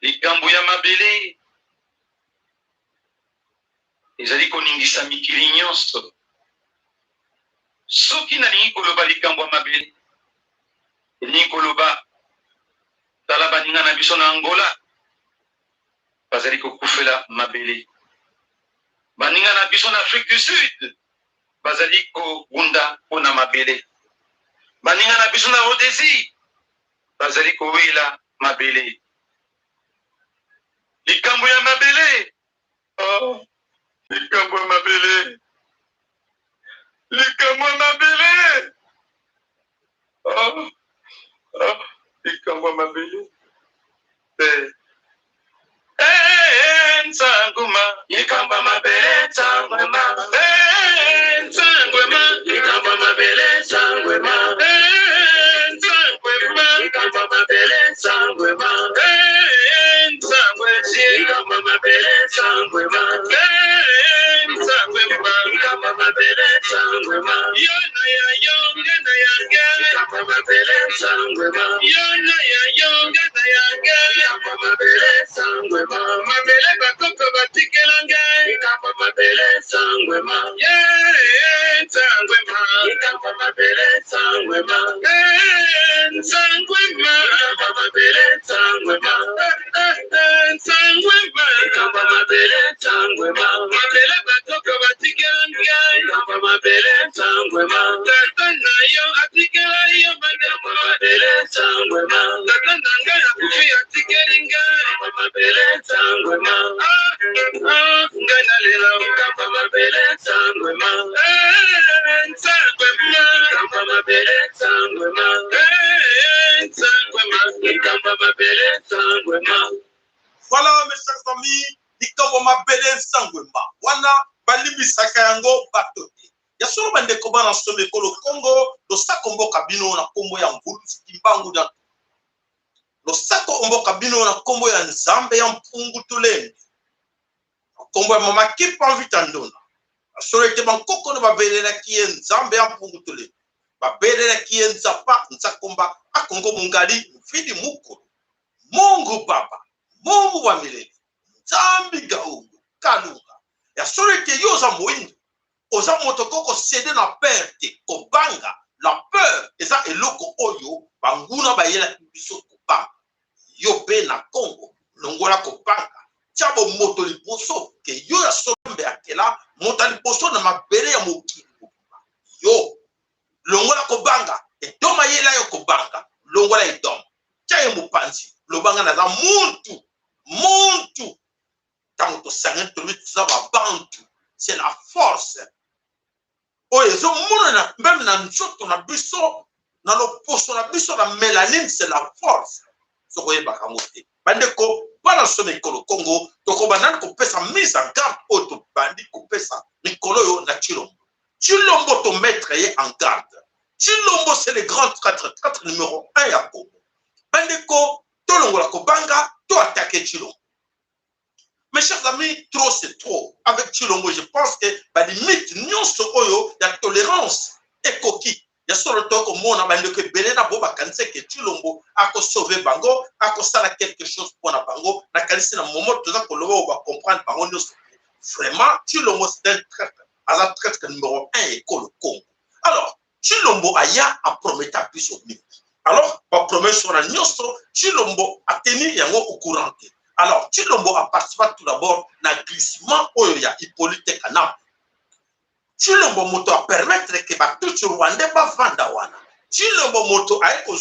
likambo ya mabele ezali koningisa mikili nyonso. Soki nalingi koloba likambo ya mabele, elingi koloba tala baninga na biso na Angola bazali kokufela mabele. Baninga na biso na Afrique du Sud bazali kobunda mpona mabele. Baninga na biso na Rhodésie bazali kowela mabele. Likambo ya mabele, oh, likambo ya mabele, likambo ya mabele, oh, oh, likambo ya mabele. Nsanguma, likambo ya mabele, nsanguma. Nsanguma, likambo ya mabele, nsanguma. Nsanguma, likambo ya mabele, nsanguma. Likambo ya mabele, nsanguma. Nsanguma, likambo ya mabele, nsanguma. Yona ya yonga na yanga, likambo ya mabele, nsanguma. Yona ya yonga na yanga, likambo ya mabele, nsanguma. Mabele bakoko batikelanga, likambo ya mabele, nsanguma. Nsanguma, likambo ya mabele, nsanguma. Nsanguma, likambo ya mabele, nsanguma. Nsanguma, likambo ya mabele, nsanguma. Mabele bakoko batikelanga, likambo ya mabele, nsanguma. Tata na yo atikela yo likambo ya mabele, nsanguma. Tata na ngai akufi atikelinga, likambo ya mabele, nsanguma. Ngai nalela likambo ya mabele, nsanguma. Nsanguma, likambo ya mabele, nsanguma. Nsanguma, likambo ya mabele, nsanguma. Voilà mes chers amis, likambo mabele nsangwema wana balimbisaka yango bato te. Ya solo bandeko bana some ekolo Congo losako mboka bino na kombo ya mvulusi kimbangu da losako mboka bino na kombo ya nzambe ya mpungu tulende kombo ya mama kipa mvita ndona solo ete bankoko na babelela kiye nzambe ya mpungu tulende babelela kiye nzapa nzakomba akongo mungali mfidi mukulu Mungu Baba Mungu wa milele nzambi gaungu kalunga ya solo ete yoza moindu oza motokoko cede na perte kobanga la peur eza eloko oyo banguna bayela biso kobanga yo pe na Congo longola kobanga tiabo moto liboso ke yo ya sombe akela moto liboso na mabele ya mokili yo longola kobanga edoma yela yo kobanga longola edoma tiaye mopanzi lobanga na za muntu tango tosangani tobi tuza babantu c'est la force oyo ezomonana même na nzoto na biso na loposo na biso na mélanine c'est la force sokoyebaka ngo te bandeko bana so mikolo Congo tokobandani kopesa mise en garde oyo tobandi kopesa mikolo oyo na Tshilombo to mettre ye en garde. Tshilombo c'est le grand traître numéro 1 ya Congo bandeko tolongola kobanga to attaquer Tshilombo. Mes chers amis, trop c'est trop. Avec Tshilombo, je pense que la limite, nous sommes la tolérance et coquille. Il y a solo toko mona bande que belena boba kanse que Tshilombo a sauvé bango, a sala quelque chose pour na bango, na kalisi na moment tout ça que l'on va comprendre bango nous. Vraiment, Tshilombo c'est un traître, à la traître numéro 1 et le Congo. Alors, Tshilombo aya a promis à plus au niveau. Alors, par promesse sur la nyoso, Tshilombo a tenu yango au courant. Alors, Tshilombo a participé tout d'abord à glissement où il y a Hippolyte Kanam. Tshilombo moto a permettre que tout le Rwanda va vendre. Tshilombo moto a été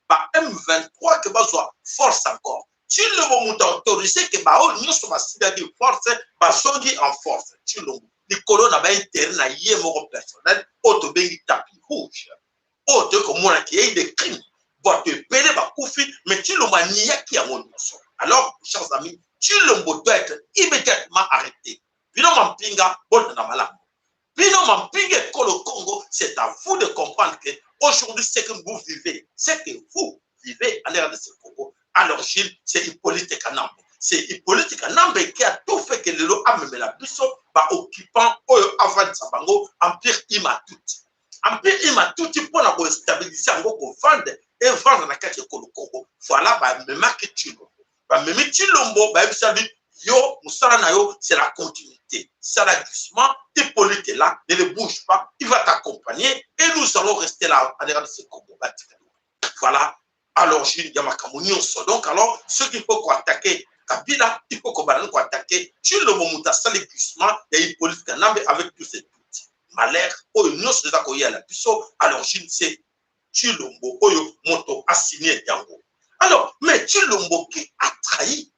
ba M23 que bazwa force encore. Tshilombo moto a autorisé que nous sommes de force bazongi en force. Tshilombo les colons n'a pas intérêt na yé moko personnel auto bengi tapis rouge. Auto comme on a qui est des crimes. Va te payer ba koufi mais Tshilombo n'y a qui a mon notion. Alors, chers amis, Tshilombo doit être immédiatement arrêté. Bino Mampinga, bon na malamu. Bino Mampinga, Kolo Congo, c'est à vous de comprendre que aujourd'hui, ce que vous vivez, c'est que vous vivez à l'ère de ce Congo. À l'origine, c'est Hippolyte Kanambe. C'est Hippolyte Kanambe qui a tout fait que le lot a même la biso, occupant avant de Sabango, Empire Imatuti. Empire Imatuti pour la stabiliser en gros, vendre et vendre la carte de Kolo Congo. Voilà, même que Tshilombo. Mimi Chilombo, yo, c'est la continuité. C'est l'agrissement. Tes politiques là, ne bouge pas. Il va t'accompagner et nous allons rester là en regardant ce combat. Voilà. Alors, donc, alors, ce qu'il faut qu'on attaque, Kabila, il faut qu'on attaque. Chilombo Moutassa, l'agrissement, il y a une politique avec tous ces petits malheurs. Nous sommes à la puissance. À l'origine, c'est Chilombo, Oyo, Moto, assigné Yango. Alors, mais Chilombo qui a trahi,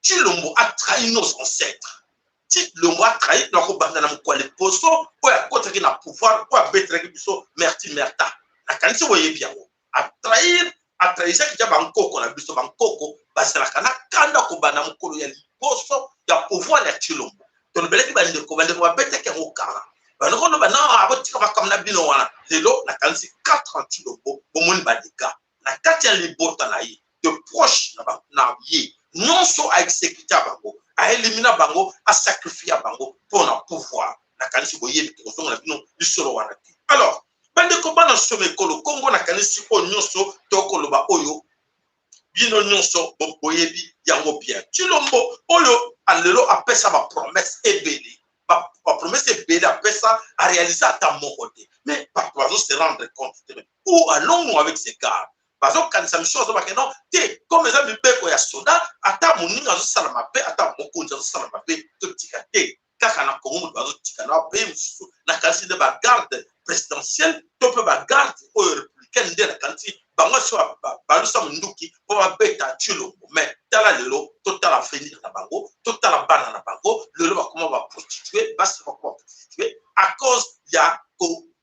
Chilombo a trahi nos ancêtres. Chilombo a trahi les poissons, pour côté na pouvoir, pour mettre les poissons, merci, merta. La qualité, vous voyez bien, a trahi ça qui a Bangkoko, la biso Bangkoko, parce que la kanda kubana mukolo ya poisson, ya pouvoir de Chilombo. Donc, le belé qui va dire qu'on va bêter qu'il y a au cara. Nous avons dit que comme la bino wana, lelo la qualité 4 ans Chilombo, au monde badika. La 4e libotanaï de proche na yi. Non so à exécuter bango, à éliminer bango, à sacrifier bango pour le pouvoir. La qualité boye qui ressemble à bino du solo wanati. Alors, bande combat dans ce mekolo Congo na qualité o nyonso tokoloba oyo bino nyonso boyebi yango bien. Chilombo oyo alelo apesa ba promesse ebele. La promesse est belle, après ça, à réaliser à ta moralité. Mais par contre, se rendre compte. Où allons-nous avec ces gars? Par exemple, quand ça me chose, non, comme les amis, il y a soda, à ta mouni, à la paix, à ta moko, à la paix, tout ticate. Car on a comme on ticana, la quantité de la garde présidentielle, tu peux la garde républicaine de la quantité. Bango soit balusa munduki pour beta tulo mais tala lelo total a venir na bango total a bana na bango lelo va comment va prostituer va se comment prostituer à cause ya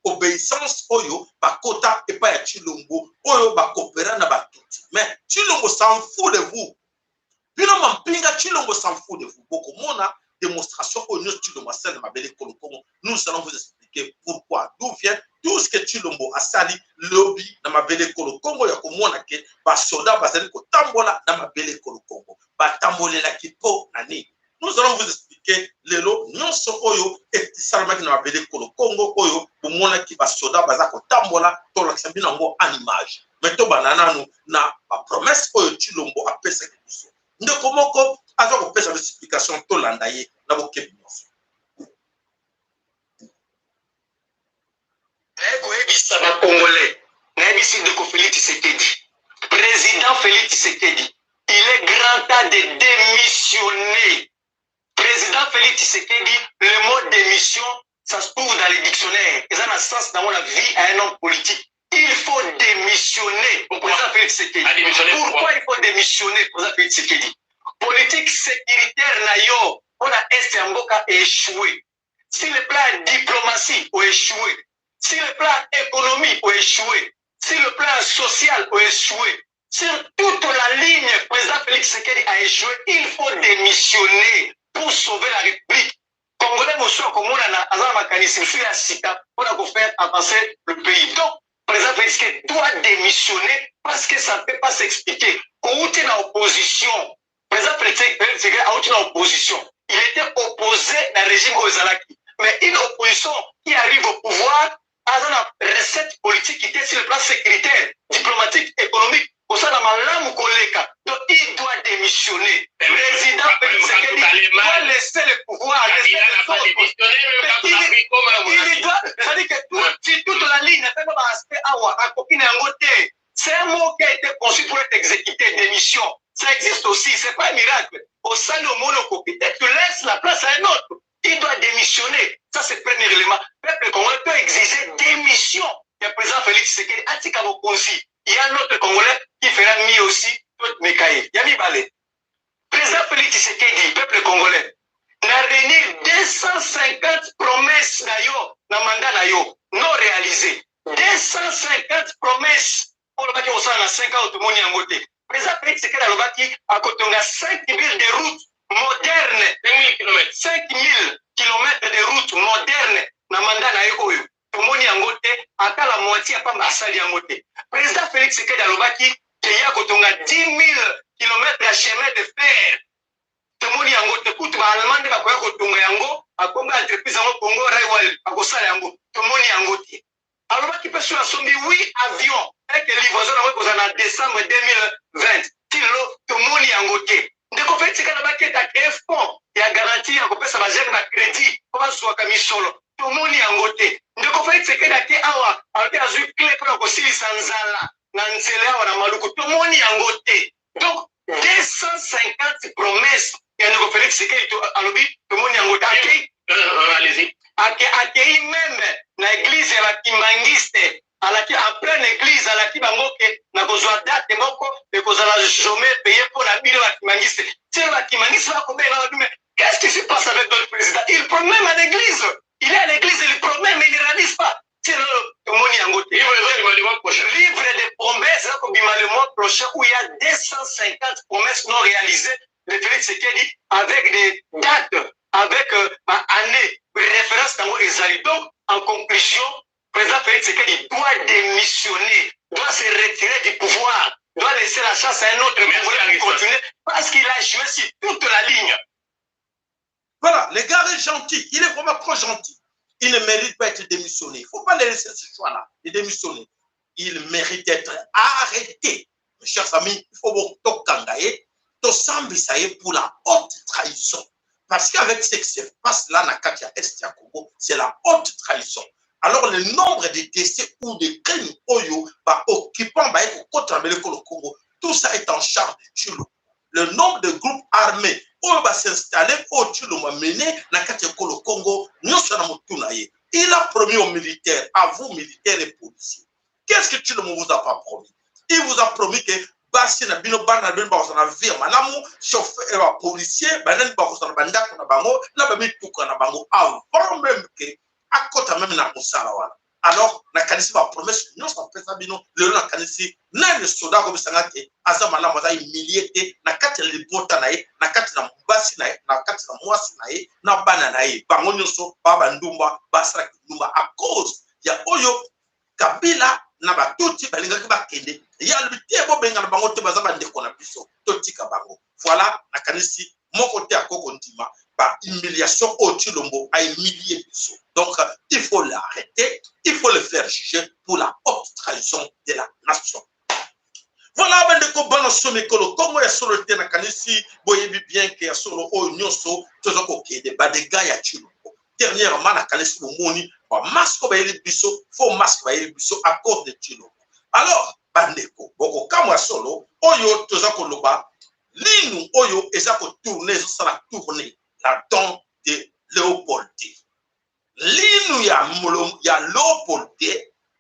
obéissance oyo ba kota et pas ya Chilombo oyo ba coopérer na ba tuti mais Chilombo s'en fout de vous bino mampinga Chilombo s'en fout de vous beaucoup mona démonstration au nous Chilombo celle ma belle Koloko nous allons vous expliquer pourquoi d'où vient tout ce que Chilombo a sali lobby dans ma belle Congo ya komona ke ba soda bazali ko tambola dans ma belle Congo ba tambolela ki po nani nous allons vous expliquer lelo nyonso oyo et salama ki na ma belle Congo oyo komona ki ba soda bazali ko tambola to la sambina ngo en image mais to banana nous na ba promesse oyo Chilombo a pesa ke biso ndeko moko azo ko pesa explication to landa ye na bo kebi nyonso. Congolais, président Félix Tshisekedi, il est grand temps de démissionner. Président Félix Tshisekedi, le mot démission, ça se trouve dans les dictionnaires. Et ça a un sens dans la vie à un homme politique. Il faut démissionner au président Félix Tshisekedi. Pourquoi il faut démissionner au président Félix Tshisekedi? Politique sécuritaire, nayo, on a Estamboka échoué. Si le plan diplomatie a échoué, si le plan économie a échoué, si le plan social a échoué, sur toute la ligne, le président Félix Tshisekedi a échoué, il faut démissionner pour sauver la République. Congolais, monsieur, comme on a faire avancer le pays. Donc, le président Félix Tshisekedi doit démissionner parce que ça ne peut pas s'expliquer. Quand tu es dans l'opposition, le président Félix Tshisekedi a été dans l'opposition. Il était opposé à un régime Ozalaki. Mais une opposition qui arrive au pouvoir a une recette politique qui était sur le plan sécuritaire, diplomatique, économique. Au sein de Malam ou Koleka. Donc il doit démissionner. Le président Félix Tshisekedi doit laisser le pouvoir. Il doit, c'est-à-dire que si toute la ligne n'est pas dans l'aspect awa, c'est un mot qui a été conçu pour être exécuté, démission. Ça existe aussi, c'est pas un miracle. Au sein de monocopie, tu laisses la place à un autre. Il doit démissionner. Ça, c'est le premier élément. Le peuple congolais peut exiger démission du président Félix Tshisekedi. Il y a un autre Congolais qui fera mieux aussi, Mekaye. Yami Balé. Président Félix Tshisekedi, peuple congolais, n'a réuni 250 promesses dans le mandat non réalisées. 250 promesses. Pour le bac au sein de 5 ans, tout le monde y a voté. Président Félix Tshisekedi a côté 5 000 de routes modernes, 5 000 kilomètres de routes modernes dans le mandat nayo. Tout le monde y a voté, à la moitié, pas Massali a voté. Président Félix Tshisekedi il y a 10 000 kilomètres de chemin de fer. Tout le monde y a voté. Tout le monde y a entreprise en Congo, tout le monde y a voté. Alors, qui peut se assommer 8 avions avec les livraisons en décembre 2020. Tout le monde y a voté. ndeko Félix Tshisekedi baketa créer fonds ya garantie ya kopesa bajene na crédit po bazwaka misolo tomoni yango te ndeko Félix Tshisekedi ake awa alobi azwi clé mpona kosilisa nzala na nzela awa na maluku tomoni yango te donc 250 promesses ya ndeko Félix Tshisekedi alobi tomoni yango te akei même na église ya bakimangiste alaki en pleine église alaki bango ke na kozwa date moko ekozala chômeur payé pour la bile bakimangiste tiens bakimangiste bakobenga babi mais qu'est-ce qui se passe avec notre président il promet à l'église il est à l'église il promet mais il ne réalise pas tiens tomoni yango te livre de promesses akobima le mois prochain où il y a 250 promesses non réalisées de Félix Tshisekedi avec des dates avec année référence dans les donc en conclusion président Félix Tshisekedi doit démissionner, doit se retirer du pouvoir, doit laisser la chance à un autre pouvoir de continuer parce qu'il a joué sur toute la ligne. Voilà, le gars est gentil, il est vraiment trop gentil. Il ne mérite pas d'être démissionné. Il ne faut pas le laisser ce choix-là, de démissionner. Il mérite d'être arrêté. Mes chers amis, il faut beaucoup kangaye, to sambisaye pour la haute trahison. Parce qu'avec ce qui se passe là, na Katia Estia Congo, c'est la haute trahison. Alors, le nombre de décès ou de crimes oyo, occupant le Congo, tout ça est en charge de Tchilo. Le nombre de groupes armés oyo va s'installer au Tchilo va mener na Katia Congo, il a promis aux militaires, à vous militaires et policiers. Qu'est-ce que Tchilo vous a pas promis? Il vous a promis que basi na bino bana bino ba na vie malamu chauffeur wa policier banani ba ko na bandako na bango na ba mituka na bango avant même que akota même na musala wana alors na kanisi ba promesse nous ça pesa bino le na kanisi na le soda ko bisanga te asa malamu za humilié na kati ya libota na ye na kati na basi na ye na kati na mwasi na ye na bana na ye bango nyoso baba ndumba basra ndumba à cause ya oyo Kabila na batuti balingaki bakende ya lutie bo benga na bango te bazaba ndeko na biso totika bango voilà na kanisi moko te akoko ndima ba humiliation au Tshilombo a humilié biso donc il faut l'arrêter il faut le faire juger pour la haute trahison de la nation. Voilà bandeko bana somekolo Congo ya solo te na kanisi boyebi bien que ya solo o nyoso tozoko kede ba de gars ya Tshilombo dernièrement na kanisi bomoni ba masque ba yeli biso faux masque ba yeli biso à cause de Tshilombo. Alors bandeko boko kamwa solo oyo tozako loba linu oyo ezako tourner ça la tourner la don de Léopold. Linu ya Léopold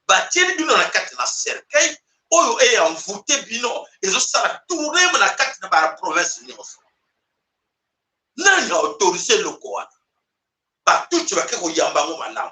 bateli bino na kati na cercueil oyo e envoûté bino ezo sala tourner na kati na ba province nyonso. Nani a autorisé loko wana? Ba tout ba ko yamba ngo malamu.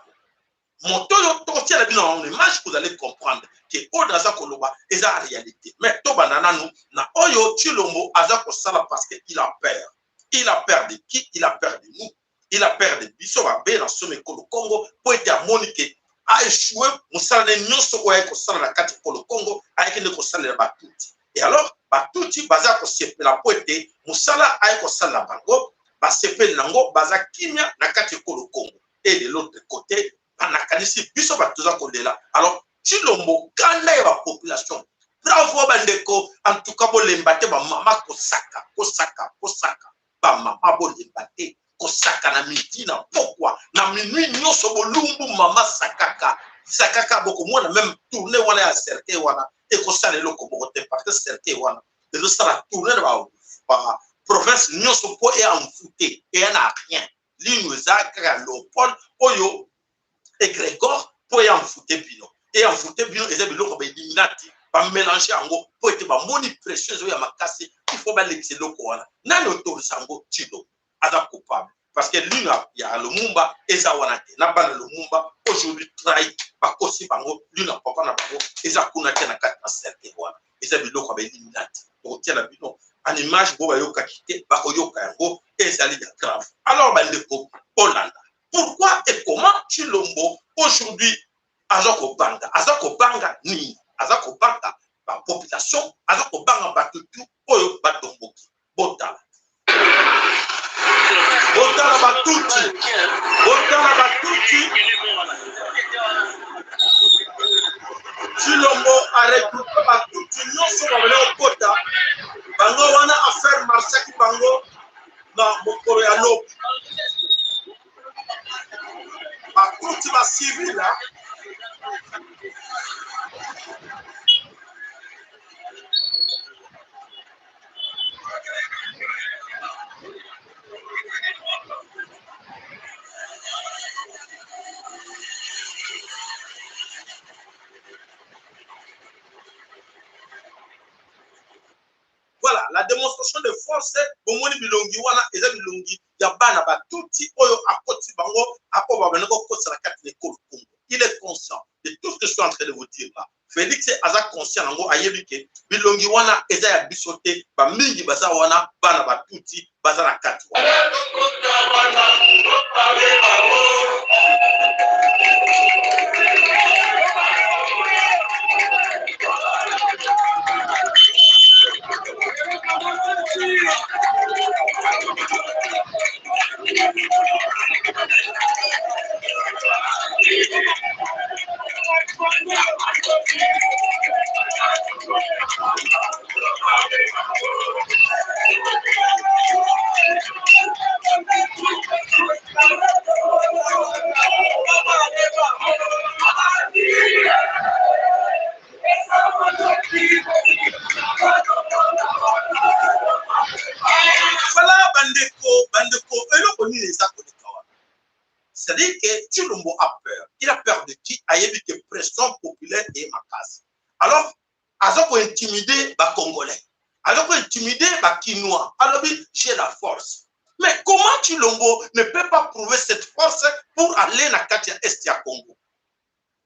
Motoyo totia la bino en image vous allez comprendre que odaza koloba eza réalité. Mais to banana nous na oyo Tshilombo azako sala parce que il a peur. Il a peur de qui? Il a peur de nous. Il a peur de biso ba be na somekolo Congo pour être à Monique a échoué musala ne nyonso ko yako sala na kati kolo Congo ayeke ne ko sala na batuti. Et alors batuti baza ko sepela pour être musala ayeko sala bango ba sepela nango baza kimia na kati kolo Congo. Et de l'autre côté anakanisi biso batuza kolela. Alors Tshilombo kanda ya population bravo bandeko en tout cas bolembate ba mama kosaka ba mama bolembate kosaka na midi na pokwa na minuit nyonso bolumbu mama sakaka boko mona même tourner wana ya cercueil wana e kosala eloko boko te parce que cercueil wana de sala tourner ba province nyonso po e envoûté et na rien linu ezaka Léopold oyo et Grégor pour y envoûter bino et envoûter bino et biloko ba eliminati ba mélanger ango pour être ba moni précieuse ya makasi il faut ba l'excès loko wana na autorise ango Tshilo aza coupable parce que lui ya Lumumba eza wana te na bana Lumumba aujourd'hui trahi ba kosi bango lui na papa na bango eza kuna te na kati na cercle wana eza biloko ba eliminati to tiela bino en image bo ba yoka kité ba ko yoka yango ezali ya grave. Alors ba ndeko Hollande pourquoi et comment Tshilombo aujourd'hui azako banga ni azako banga la population azako banga batutu oyo batomboki botala batuti Tshilombo a regroupé batutu nyonso ba bele okota bango wana affaire marché ki bango na mokolo ya lobi bakoti basivila voilà, la démonstration de force, bomoni bilongi wana eza bilongi ya bana batuti oyo akoti bango ako babaneko kotsa na kati l'école Congo. Il est conscient de tout ce que je suis en train de vous dire là. Félix aza conscient nango ayebi ke bilongi wana eza ya biso te ba mingi baza wana bana batuti baza na kati wana. C'est-à-dire que Tshilombo a peur. Il a peur de qui? A dit que pression populaire est ma case. Alors, il faut intimider les Congolais. Alors, il faut intimider les Kinois. Alors, j'ai la force. Mais comment Tshilombo ne peut pas prouver cette force pour aller dans la Katia Est à Congo?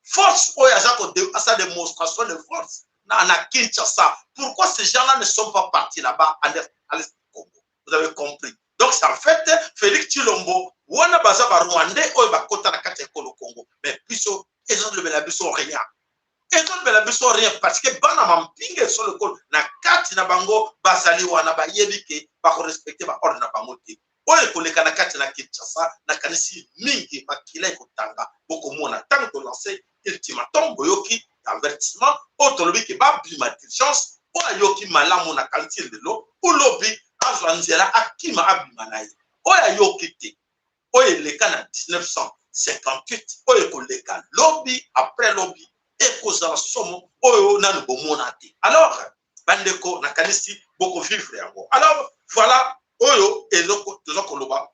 Force, à sa démonstration de force, dans la Kinshasa. Pourquoi ces gens-là ne sont pas partis là-bas à l'Est du Congo? Vous avez compris. Donc, c'est en fait Félix Tshilombo, wana baza ba Rwandais oyo bakota na kati ya Congo. Mais biso ezo le bela biso rien. Ezo le bela biso rien parce que bana mampinga sur le col na kati na bango bazali wana ba yebike ba ko respecter ba ordre na bango te. Oyo koleka na kati na Kinshasa na kanisi mingi bakila ekotanga boko mona tant que lancer ultimatum boyoki avertissement autolobi ke ba bima diligence o ayoki malamu na kanti de l'eau ou lobi azwanzela akima abima naye oya yokite oye leka na 1958 oye koleka lobby après lobby ekozala somo oyo nanu bomona te. Alors bandeko na kanisi boko vivre yango. Alors voilà oyo eloko tozokoloba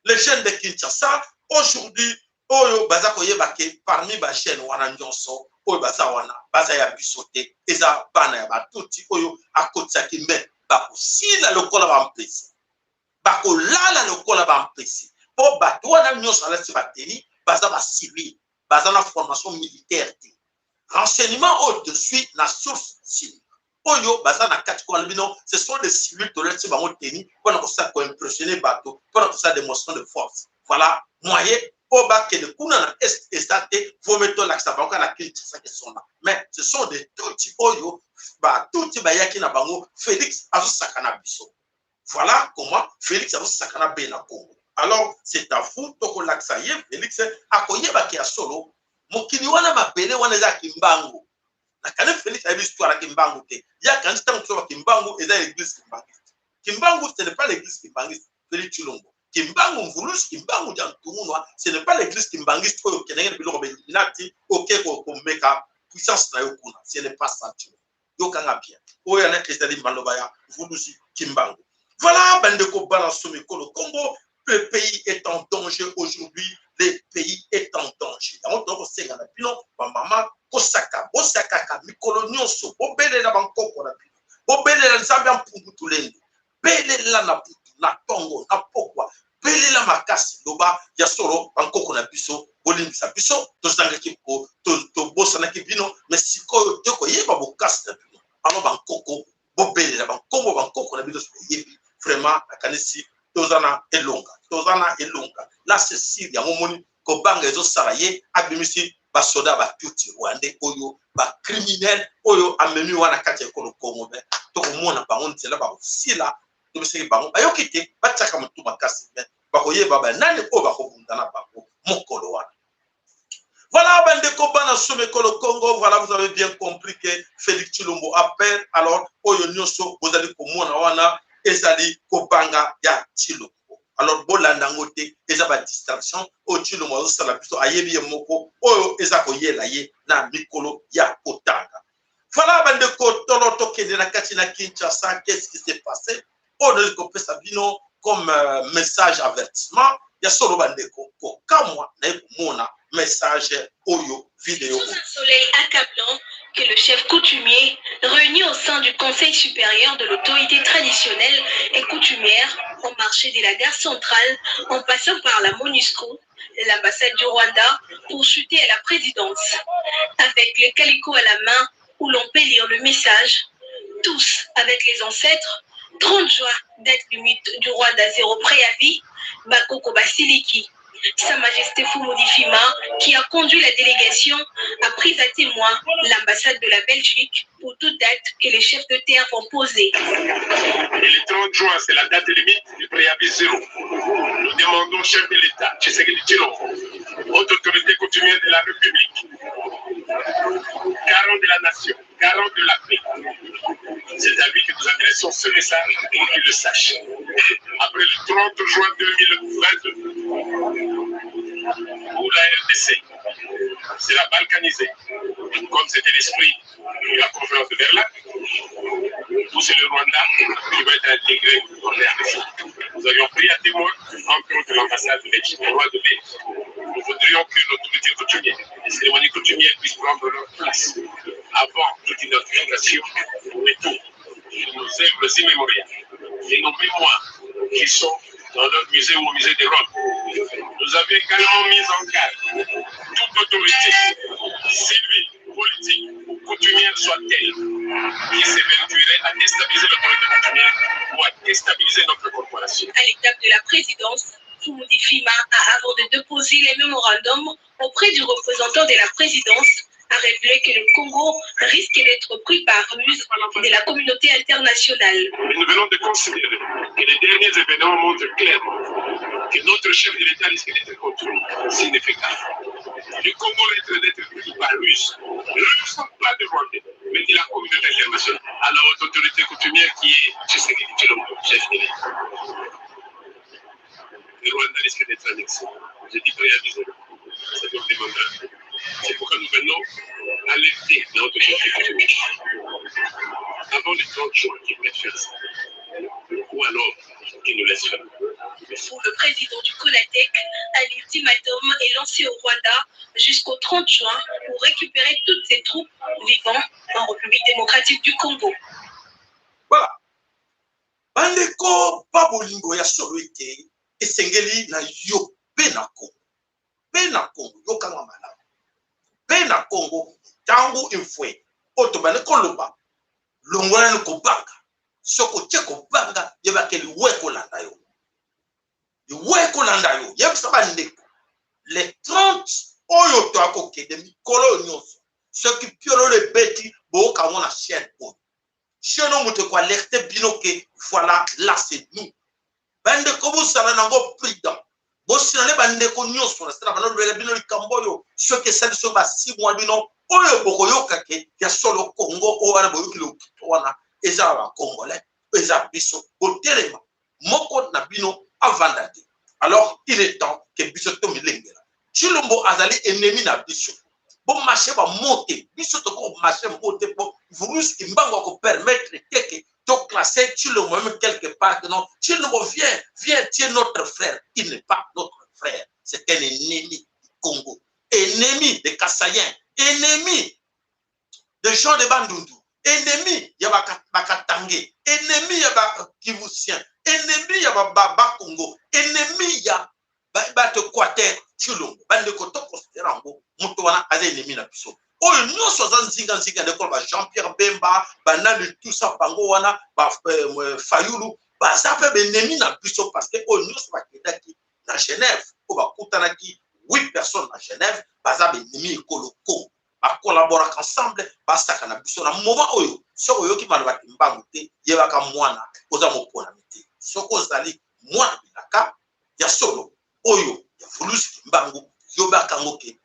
les jeunes de Kinshasa aujourd'hui oyo baza koyeba ke parmi ba jeunes wana nyonso oyo baza wana baza ya bisote eza bana ya batuti oyo akotsaki me bakosila lokola bampesi bakolala lokola bampesi po bato wana nyonso alasi bateni baza bacivil baza na formation militaire te renseignement au-dessus la source civile oyo baza na kati kwa bino ce sont des civils tolati bango teni pona ko sa ko impressionner bato pona ko sa démonstration de force. Voilà moyen oba ke de kuna na est estate vometo la sabanka na Kinshasa que sont là mais ce sont des tout oyo ba tout ba yaki na bango Félix azo sakana biso. Voilà comment Félix azo sakana be na Congo. Alors c'est à vous to ko laksa ye Félix akoyeba ki solo mokili wana mabele wana za kimbangu na kana Félix a histoire kimbangu te ya quand tant que kimbangu est dans l'église kimbangiste. Kimbangu ce n'est pas l'église kimbangiste Félix Tshilombo. Kimbangu mvulusi kimbangu ja ntungunwa ce n'est pas l'église kimbangiste oyo kenenge biloko belinati OK ko meka puissance na yo kuna ce n'est pas ça tu yo kanga bien oyo na Christali maloba ya mvulusi kimbangu. Voilà bandeko balanso mikolo Congo. Le pays est en danger aujourd'hui. Le pays est en danger. Donc, c'est un pilon, maman, Kosaka, Osaka, Mikolo Nyonso, Obele la Bangkoko na pilon, Obele la Zambia Mpungutulendu, Bele la Naputu, na Tongo, na Pokwa, Bele la Makasi, Loba, Yasoro, Bangkoko na Biso, Bolimbisa Biso, Tozanga Kiko, Tobosa na Kibino, mais si ko Toko Yeba Bokasi na pilon, alors Bangkoko, Bobele la Bangkoko na Biso, vraiment, la Kanisi, Tozana elonga. Là c'est Syria momoni ko banga ezo saraye abimisi ba soda ba tuti Rwandais oyo ba criminel oyo amemi wana kati ya Congo be to ko mona bango ntela ba sila to bisi bango ayokite ba tsaka mutu makasi be ba koyeba ba nani ko ba ko bundana bango mokolo wana. Voilà bandeko bana somme kolo Congo. Voilà, vous avez bien compris que Félix Tshilombo a peur. Alors oyo nyoso bozali ko mona wana ezali kobanga ya Tshilombo. Alors bolanda ngote eza ba distraction o Tshilombo osala biso ayebi ye moko oyo eza koyela ye na mikolo ya kotanga. Voilà bandeko tolo tokende na kati na Kinshasa, qu'est-ce qui s'est passé? On a kopesa bino comme message avertissement ya solo bandeko ko kamwa na mona message oyo vidéo. Sous un soleil accablant que le chef coutumier, réuni au sein du Conseil supérieur de l'autorité traditionnelle et coutumière, au marché de la gare centrale, en passant par la MONUSCO, l'ambassade du Rwanda, pour chuter à la présidence. Avec le calicot à la main, où l'on peut lire le message, tous avec les ancêtres, 30 juin, date limite du Rwanda zéro préavis, Bakoko Basiliki. Sa Majesté Fumudi Fima, qui a conduit la délégation, a pris à témoin l'ambassade de la Belgique pour toute date que les chefs de terre vont poser. Et le 30 juin, c'est la date limite du préavis zéro. Nous demandons au chef de l'État, Tshisekedi Tshilombo, haute autorité coutumière de la République, garant de la nation, garant de l'Afrique. C'est à lui que nous adressons ce message pour qu'il le sache. Après le 30 juin 2022, où la RDC sera balkanisée, comme c'était l'esprit de la conférence de Berlin, où c'est le Rwanda qui va être intégré dans la RDC. Nous avions pris à témoin, entre autres, l'ambassade de Belgique, le roi de Belgique. Nous voudrions que l'autorité coutumière, les cérémonies coutumières puissent prendre leur place avant toute identification et tout. Nos œuvres immémoriales et nos mémoires qui sont dans notre musée ou au musée des Roms. Nous avions également mis en garde toute autorité, civile, politique ou coutumière soit-elle, qui s'éventuerait à déstabiliser l'autorité coutumière ou à déstabiliser notre corporation. À l'étape de la présidence, Fumudi Fima a, avant de déposer les mémorandums auprès du représentant de la présidence, a révélé que le Congo risque d'être pris par ruse de la communauté internationale. Mais nous venons de considérer que les derniers événements montrent clairement que notre chef de l'État risque d'être contrôlé s'il ne fait qu'un. Le Congo risque d'être pris par ruse. Ruse pas de Rwanda, mais de la communauté internationale, à la haute autorité coutumière qui est Tshisekedi Tshilombo, chef de l'État. Le Rwanda risque d'être annexé. Je dis préavisé. C'est donc des mandats. C'est pourquoi nous venons alerter notre autorité coutumière. Avant le 30 juin, qu'ils mettent faire ça. Ou alors qu'ils nous laissent faire. Pour le président du CONATEC, un ultimatum est lancé au Rwanda jusqu'au 30 juin pour récupérer toutes ses troupes vivant en République démocratique du Congo. Voilà. Bandeko babolingo ya solo ete esengeli na yo pe na Congo. Pe na Congo yo kanga malamu. Pe na Congo tango infwe oto bandeko loba longola ni kobanga soko che kobanga yeba ke liwe kolanda yo. Liwe kolanda yo. Yebisa bandeko le 30 oyo to akokende mikolo nyonso. Ceux qui piolo le beti bo ka wona chaîne po. Chez nous moute ko alerte bino ke voilà là c'est nous. Bandeko bo sala nango prudent. Bosina bandeko nyonso na sala bano lwela bino likamboyo ceux qui sali so ba 6 mois bino oyo bokoyoka ke ya solo Congo o wana boyoki lo wana eza ba congolais eza biso botelema moko na bino avandate. Alors il est temps que biso to milengela Tshilombo azali ennemi na biso bon marché va monter biso to ko marché monter pour virus imbango ko permettre que to classer Tshilombo même quelque part que non Tshilombo viens tu es notre frère. Il n'est pas notre frère, c'est un ennemi du Congo, ennemi des Kassaïens, ennemi des gens de Bandundu, ennemi ya Bakatangue, ennemi ya Kivusien, ennemi ya Baba Congo, ennemi ya Bato Quater Tshilombo. Bande ko to considérer ngo muto wana aza ennemi na biso. Oyo nyonso za nzinga ndeko ba Jean-Pierre Bemba, banani tout ça bango wana ba Fayulu, ba ça peut ennemi na biso parce que oyo nyonso ba kedaki na Genève, o ba kutanaki 8 personnes à Genève, baza ennemi ekoloko. Ba collaborer ensemble, ba saka na biso na moment oyo soko yoki maloba timbangu te yebaka mwana oza mopona mite. Soko zali mwana bilaka ya solo oyo ya fulusi timbangu yobaka ngoke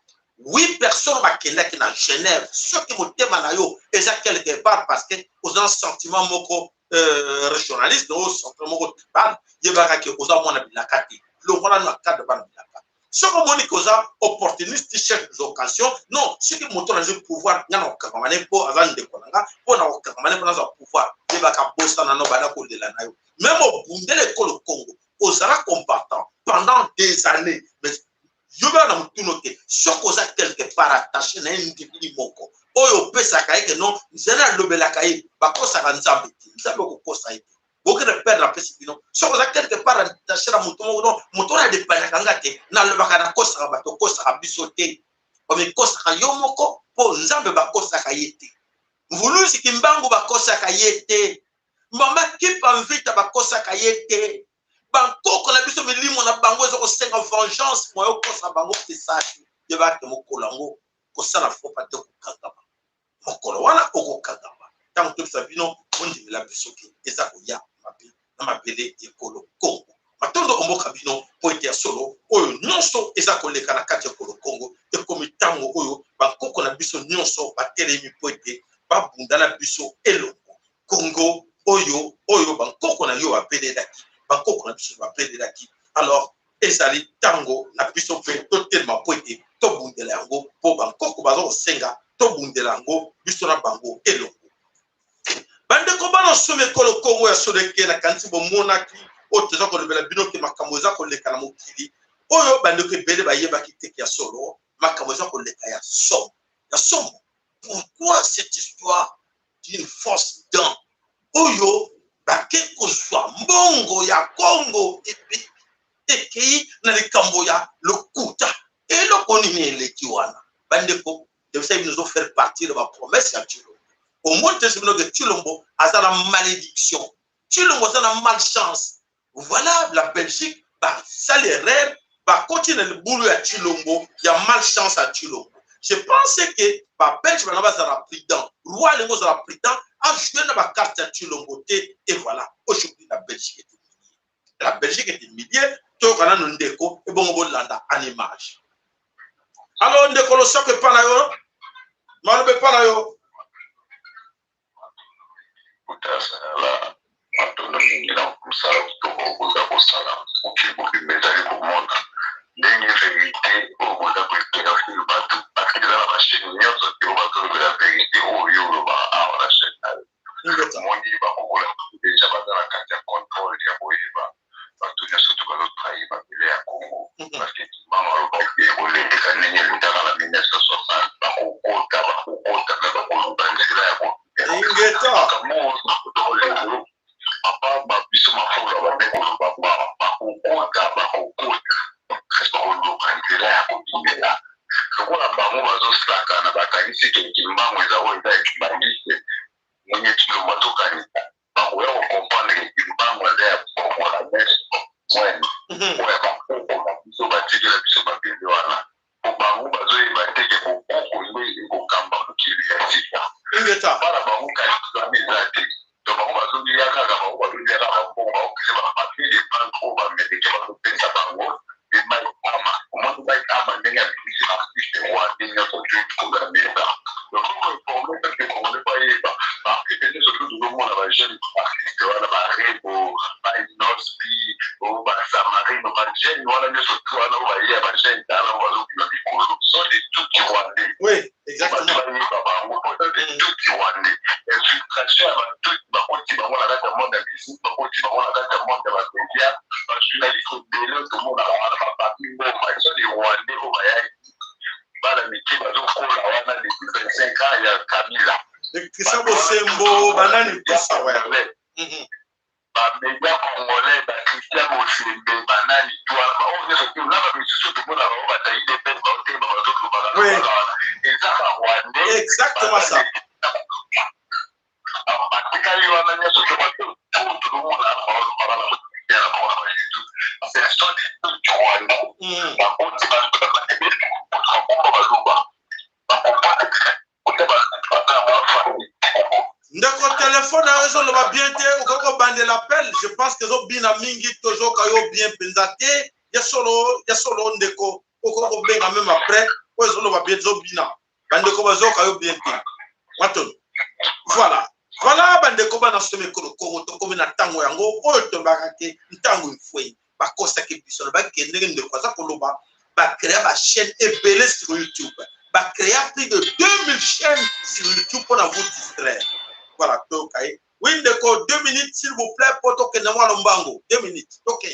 8 personnes bakendaki na Genève. Ce qui motema na yo eza quelque part parce que aux un sentiment moko régionaliste au centre moko ban yebaka ke oza mwana bilaka te longola na cadre bana bilaka soko moni koza opportuniste chef d'occasion non ce qui moto na pouvoir ngana okamane po avant de konanga po na okamane po na za pouvoir yebaka bossa na no bana ko lela na yo même au bundele ko le Congo ozara combattant pendant des années mais yoba na mutunote soko oza quelque part attaché na individu moko oyo pesa kaike non nzela lobela kai bakosa kanzambe nzambe ko kosa ite boke de perdre la pesa bino soko oza quelque part attaché na mutu moko non mutu na depanya kanga te na lobaka na kosa bato kosa bisote o me kosa yo moko po nzambe bakosa kayete mvulusi kimbangu bakosa kayete mama kipa mvita bakosa kayete bankoko na biso milimo na bango ezo kosenga vengeance moyo kosa bango tesashi yebake mokolango kosala fopa te kokangama mokolo wana okokangama ntango tobisa bino ondimela biso ke eza koya na mabele ekolo Congo matondo omboka bino po ete ya solo oyo nyonso eza koleka na kati ya ekolo Congo ekomi ntango oyo bankoko na biso nyonso batelemi po ete babunda na biso elongo Congo oyo bankoko na yo babelelaki bakoko na biso bapelelaki alors ezali tango na biso mpe totelema po ete tobundela yango po bankoko baza kosenga tobundela yango biso na bango elongo bandeko bana some ekolo Congo ya soleke na kanisi bomonaki oyo toza kolobela bino ke makambo eza koleka na mokili oyo bandeko ebele bayebaki teke ya solo makambo eza koleka ya somo pourquoi cette histoire d'une force d'un oyo bake kozwa mbongo ya Congo ekei na likambo ya lokuta eloko nini eleki wana bandeko devisa bino faire partie de ma promesse ya Chilombo au moins te sebino que Chilombo aza na malédiction Chilombo aza na malchance voilà la Belgique ba salaire ba continue le boulot ya Chilombo ya malchance à Chilombo je pense que ba Belge ba na ba za prudent roi lengo za prudent a joué dans la carte à Chilombo et voilà aujourd'hui la Belgique est humiliée la Belgique est humiliée to kana ndeko e bongo bolanda en image alors ndeko lo soko pa na yo malobe pa na yo utasala matondo mingi na kusala kutoka kusala ukimeza kumona ndenge vérité oboda kweteka fili batu akizala na machine nyonso te obato la vérité oyo ba awala shekali mongi bakokola deja baza na kati ya contrôle ya koyeba bato nyonso to bazotrahi babele ya Congo parce que mama lobaki ekoleka ndenge elutaka na 1960 bakokota na bakoluka nzela ya ingeta apa babiso mafola bandeko bakokota bakoluka nzela ya kobimela lokola bango bazosaka na bakanisi kimbango eza oyo eza ekibangise mwenye Chilombo tokanisa bakoya kokomprendre kimbango eza ya kokola mese mwene oya bakoko na biso batikela biso babele wana po bango bazoyeba teke kokoko nde ekokamba mokili ya sika bana bango kanisami eza te to bango bazolia kaka bango bazolia kaka mbongo baokise bapapie de banque oyo bamedeke bazopesa bango emai ama omoni bai ama ndenge ya bimisi na artiste wande nyonso tukoza mesa lokoko informe peke kongole bayeba baartiste nyonso tozomona bajeune artiste wana barebo bainosbi basamarino bajeune wana nyonso tu wana oyo bayeya bajeune tala bazobima mikolo so de tuki wande oui exactement bayeba bango de tuki wande infiltration ya batuki bakoti bango na kati ya monde ya musique bakoti bango na kati ya monde ya bamedia bajournaliste ebele tomona wana bapapi ngoma eso de rwande oyo bayaki bana mike bazokola wana de 25 ans ya Kabila Christian Bosembo banani pesa ouais bamedia congolais Christian Bosembo banani toi on est surtout là bamisusu tomona bango bataide pe baotema bazolobaka eza ba rwande exactement ça batikali wana nyonso to bato tozomona bango ndeko telefone na ezoloba bien te okoki kobande l'appel je pense que ezobina mingi tozoka yo bien mpenza te ya solo ndeko okoki kobenga même après po ezoloba bien ezobina bandeko bazoka yo bien te matoni voilà Voilà, bandeko bana somme kolo kongo to komi na tango yango oyo tombaka ke ntango ifwe bakosa ke biso ba kendenge ndeko za koloba ba créer ba chaîne ebele sur YouTube ba créer plus de 2000 chaînes sur YouTube pour vous distraire. Voilà, donc oui ndeko 2 minutes s'il vous plaît pour to kende mwa lombango 2 minutes. OK.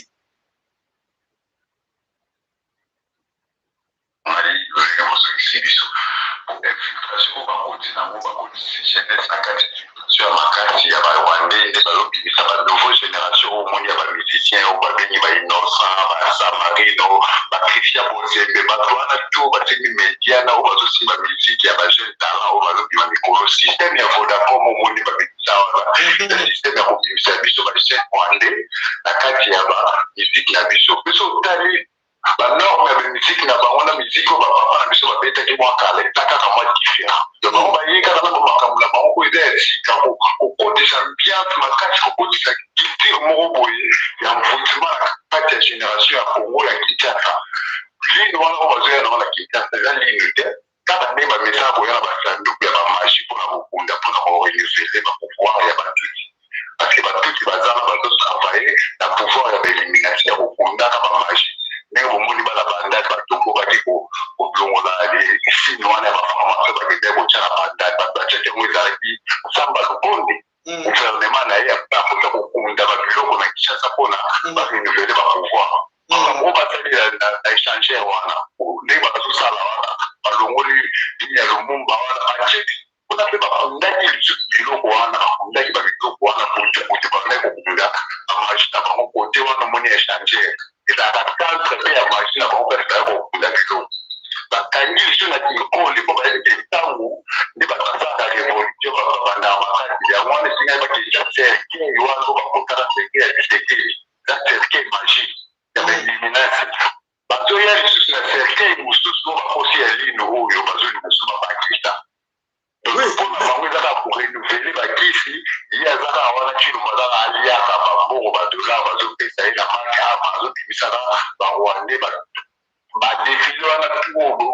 Sur la carte, il y a des Rwandais, des Balobimisa, la nouvelle génération, au monde, il y a des musiciens, au Bagani, des Innocents, des Samarino, des Christian Bozembe, des Batouana, tout, des médias, au aussi la musique, il y a des jeunes talents, au Balobima, le système, il y a Vodacom, au monde, il y a le système, il y a des chaînes Rwandais, la carte, il y a la musique, il y a des choses. La norme de musique n'a pas la musique au papa na biso babeta ki mwa kala taka kama différent donc on va y kana ko makamula ba ko ide sika ko kodisa bien makati ko kodisa culture moko boye ya mvutima kati ya génération ya Congo ya Kinshasa lino wana ko bazoya na la Kinshasa ya limite kata nemba mesa ko ya ba sanduku ya ba machi pour na kokunda pour na ko renouveler ba pouvoir ya ba tuti parce que ba tuti bazana ba to travailler la pouvoir ya élimination ya kokunda kama machi mais au monde la bandade ba toko ba diko au blongola les signes wana ba fama ba de ko tshara bandade ba tsheke mo zaki samba lukonde gouvernement na ya ba ko ko kunda ba biloko na Kinshasa pona ba renouveler ba pouvoir on va faire na échanger wana ne ba so sala wana ba longoli ya lumumba wana ba tsheke on a fait ba ndaki biloko wana ndaki ba biloko wana ko te ba ne ko kunda amajina ba ko te wana moni échanger et la tante fait à machine à bon faire beaucoup d'habitants. La canille sur la on les pour aller des temps les batailles à la révolution pendant il y a moins de signes qui cherchent qui y a pour caractériser la cercle magique il y a l'élimination parce qu'il y a juste la cercle où tout ce aussi à l'île où il y a besoin de se battre oui pour renouveler la kisi il y a ça on a tu le voilà ali à ba bon ba de là ba zo pesa ila maka ba zo bimisana ba Rwandais ba défilé wana tout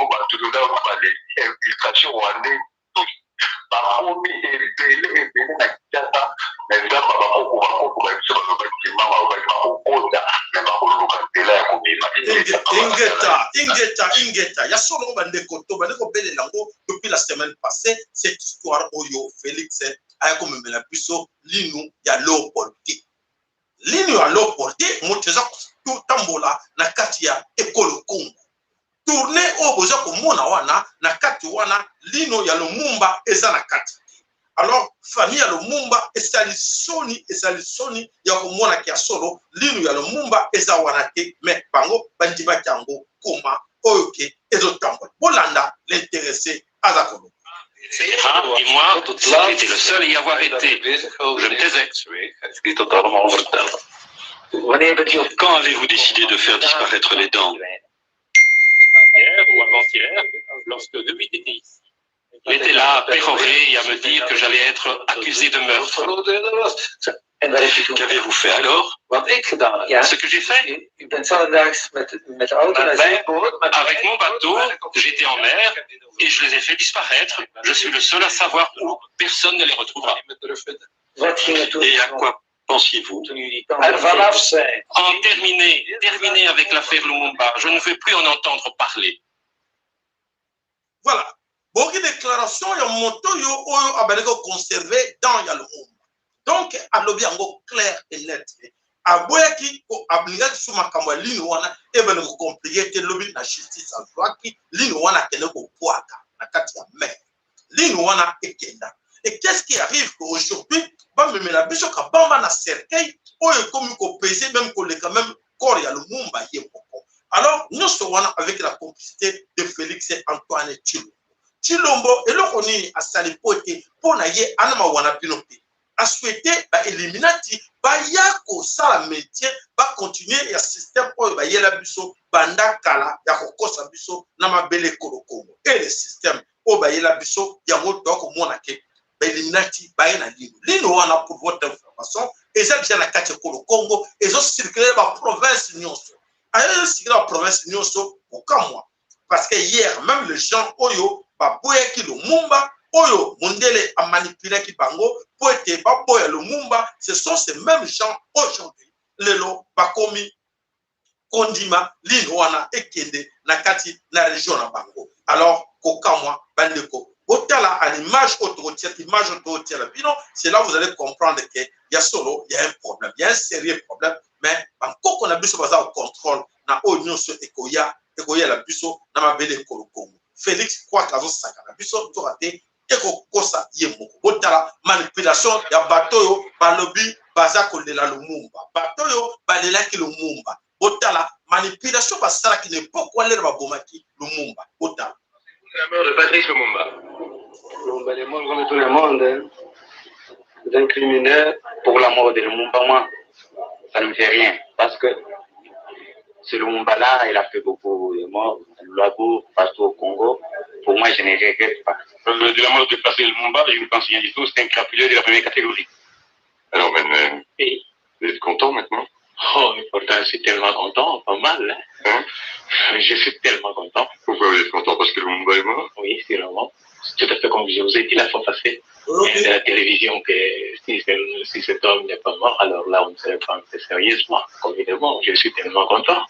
ba tout là ba les infiltration Rwandais ba komi ebele na Kinshasa mais là ba ko ba biso ba ba kima ba ko da mais ba ko lokatela ya kobima ingeta ya solo bandeko to bandeko bele lango depuis la semaine passée cette histoire oyo Félix a comme la biso linu ya low politique linu ya low politique moteza tout tambola na kati ya ekolo Congo tourner o boza ko mona wana na kati wana linu ya Lumumba eza na kati alors famille ya Lumumba esalisoni ya komona kia solo linu ya Lumumba eza wana te mais bango bandima tango koma oyoke ezotambola bolanda l'intéressé azakolo. Dis-moi, c'était le seul à y avoir été. Je me taisais. Quand avez-vous décidé de faire disparaître les dents? Hier ou avant-hier, lorsque Louis était ici. Il était là à pérorer et à me dire que j'allais être accusé de meurtre. Qu'avez-vous fait alors? Ce que j'ai fait? Avec mon bateau, j'étais en mer et je les ai fait disparaître. Je suis le seul à savoir où. Personne ne les retrouvera. Et à quoi pensiez-vous? En terminer avec l'affaire Lumumba. Je ne veux plus en entendre parler. Voilà. Bon, déclaration, il y a un moto yo a conservé dans ya Lumumba. Donc, à l'objet clair et net. Aboyaki ko ablinga suma kamwa lino wana ebe ko compliquer lobby na justice azwaki lino wana kele ko poaka na kati ya mer. Lino wana ekenda. Et qu'est-ce qui arrive qu'aujourd'hui, ba memela biso ka bamba na cercueil oyo komi ko peser même ko le quand même corps ya Lumumba yepoko. Alors, nous sommes avec la complicité de Félix Antoine Tshilombo eloko nini asali pote pona ye anama wana pinopi. A souhaité éliminati ya ko sala métier ba continuer ya système oyo ba yela biso banda kala ya kokosa biso na mabele Congo et le système oyo ba yela biso ya moto ko mona ke ba éliminati ba yena lino wana pour votre information et ça déjà na kati Congo et zo circuler ba province nyonso ayo circuler ba province nyonso pour moi parce que hier même les gens oyo ba boye ki Lumumba oyo mondele a manipulé ki bango pour ete baboya Lumumba. Ce sont ces mêmes gens aujourd'hui lelo bakomi kondima lino wana ekende na kati na région na bango. Alors kokamwa bandeko otala à l'image autoroutière, image autoroutière bino, c'est là vous allez comprendre que il y a solo, il y a un problème, il y a un sérieux problème, mais encore qu'on a biso baza au contrôle na oignon sur ekoya la biso na mabele kolokongo. Félix croit que la saka na biso to raté eko kosa yemoko. Otala manipulation ya batoyo balobi baza kolela Lumumba. Batoyo balela ki Lumumba. Otala manipulation basala qui n'est pas quoi l'air babomaki Lumumba. Otala la mort de Patrice Lumumba. Lumumba est mort comme tout le monde. Les incriminés pour la mort de Lumumba, moi, ça ne me fait rien. Parce que ce Lumumba-là, il a fait beaucoup de morts, à Luabo, partout au Congo. Pour moi, je ne regrette pas. De la mort de Patrice Lumumba, je ne pense rien du tout. C'est un crapuleux de la première catégorie. Alors maintenant, oui. Vous êtes content maintenant? Oh, mais pourtant, je suis tellement content, pas mal. Hein? Je suis tellement content. Pourquoi vous êtes content? Parce que Lumumba est mort? Oui, c'est vraiment. C'est tout à fait comme je vous ai dit la fois passée à la télévision que si cet homme n'est pas mort, alors là, on ne serait pas sérieusement. Évidemment, je suis tellement content.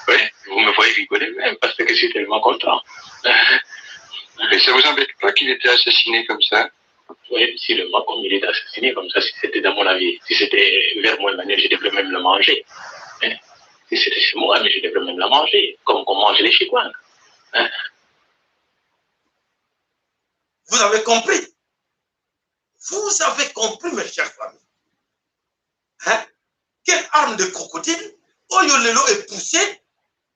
Oui, vous me voyez rigoler même parce que je suis tellement content. Mais ça vous embête pas qu'il était assassiné comme ça? Oui, si le mort, comme il est assassiné comme ça, si c'était dans mon avis, si c'était vers moi, je devrais même le manger. Hein? Si c'était chez moi, mais je devrais même la manger, comme on mange les Chikwang. Hein? Vous avez compris? Vous avez compris, mes chers amis. Hein? Quelle arme de crocodile? Oyo lelo est poussé,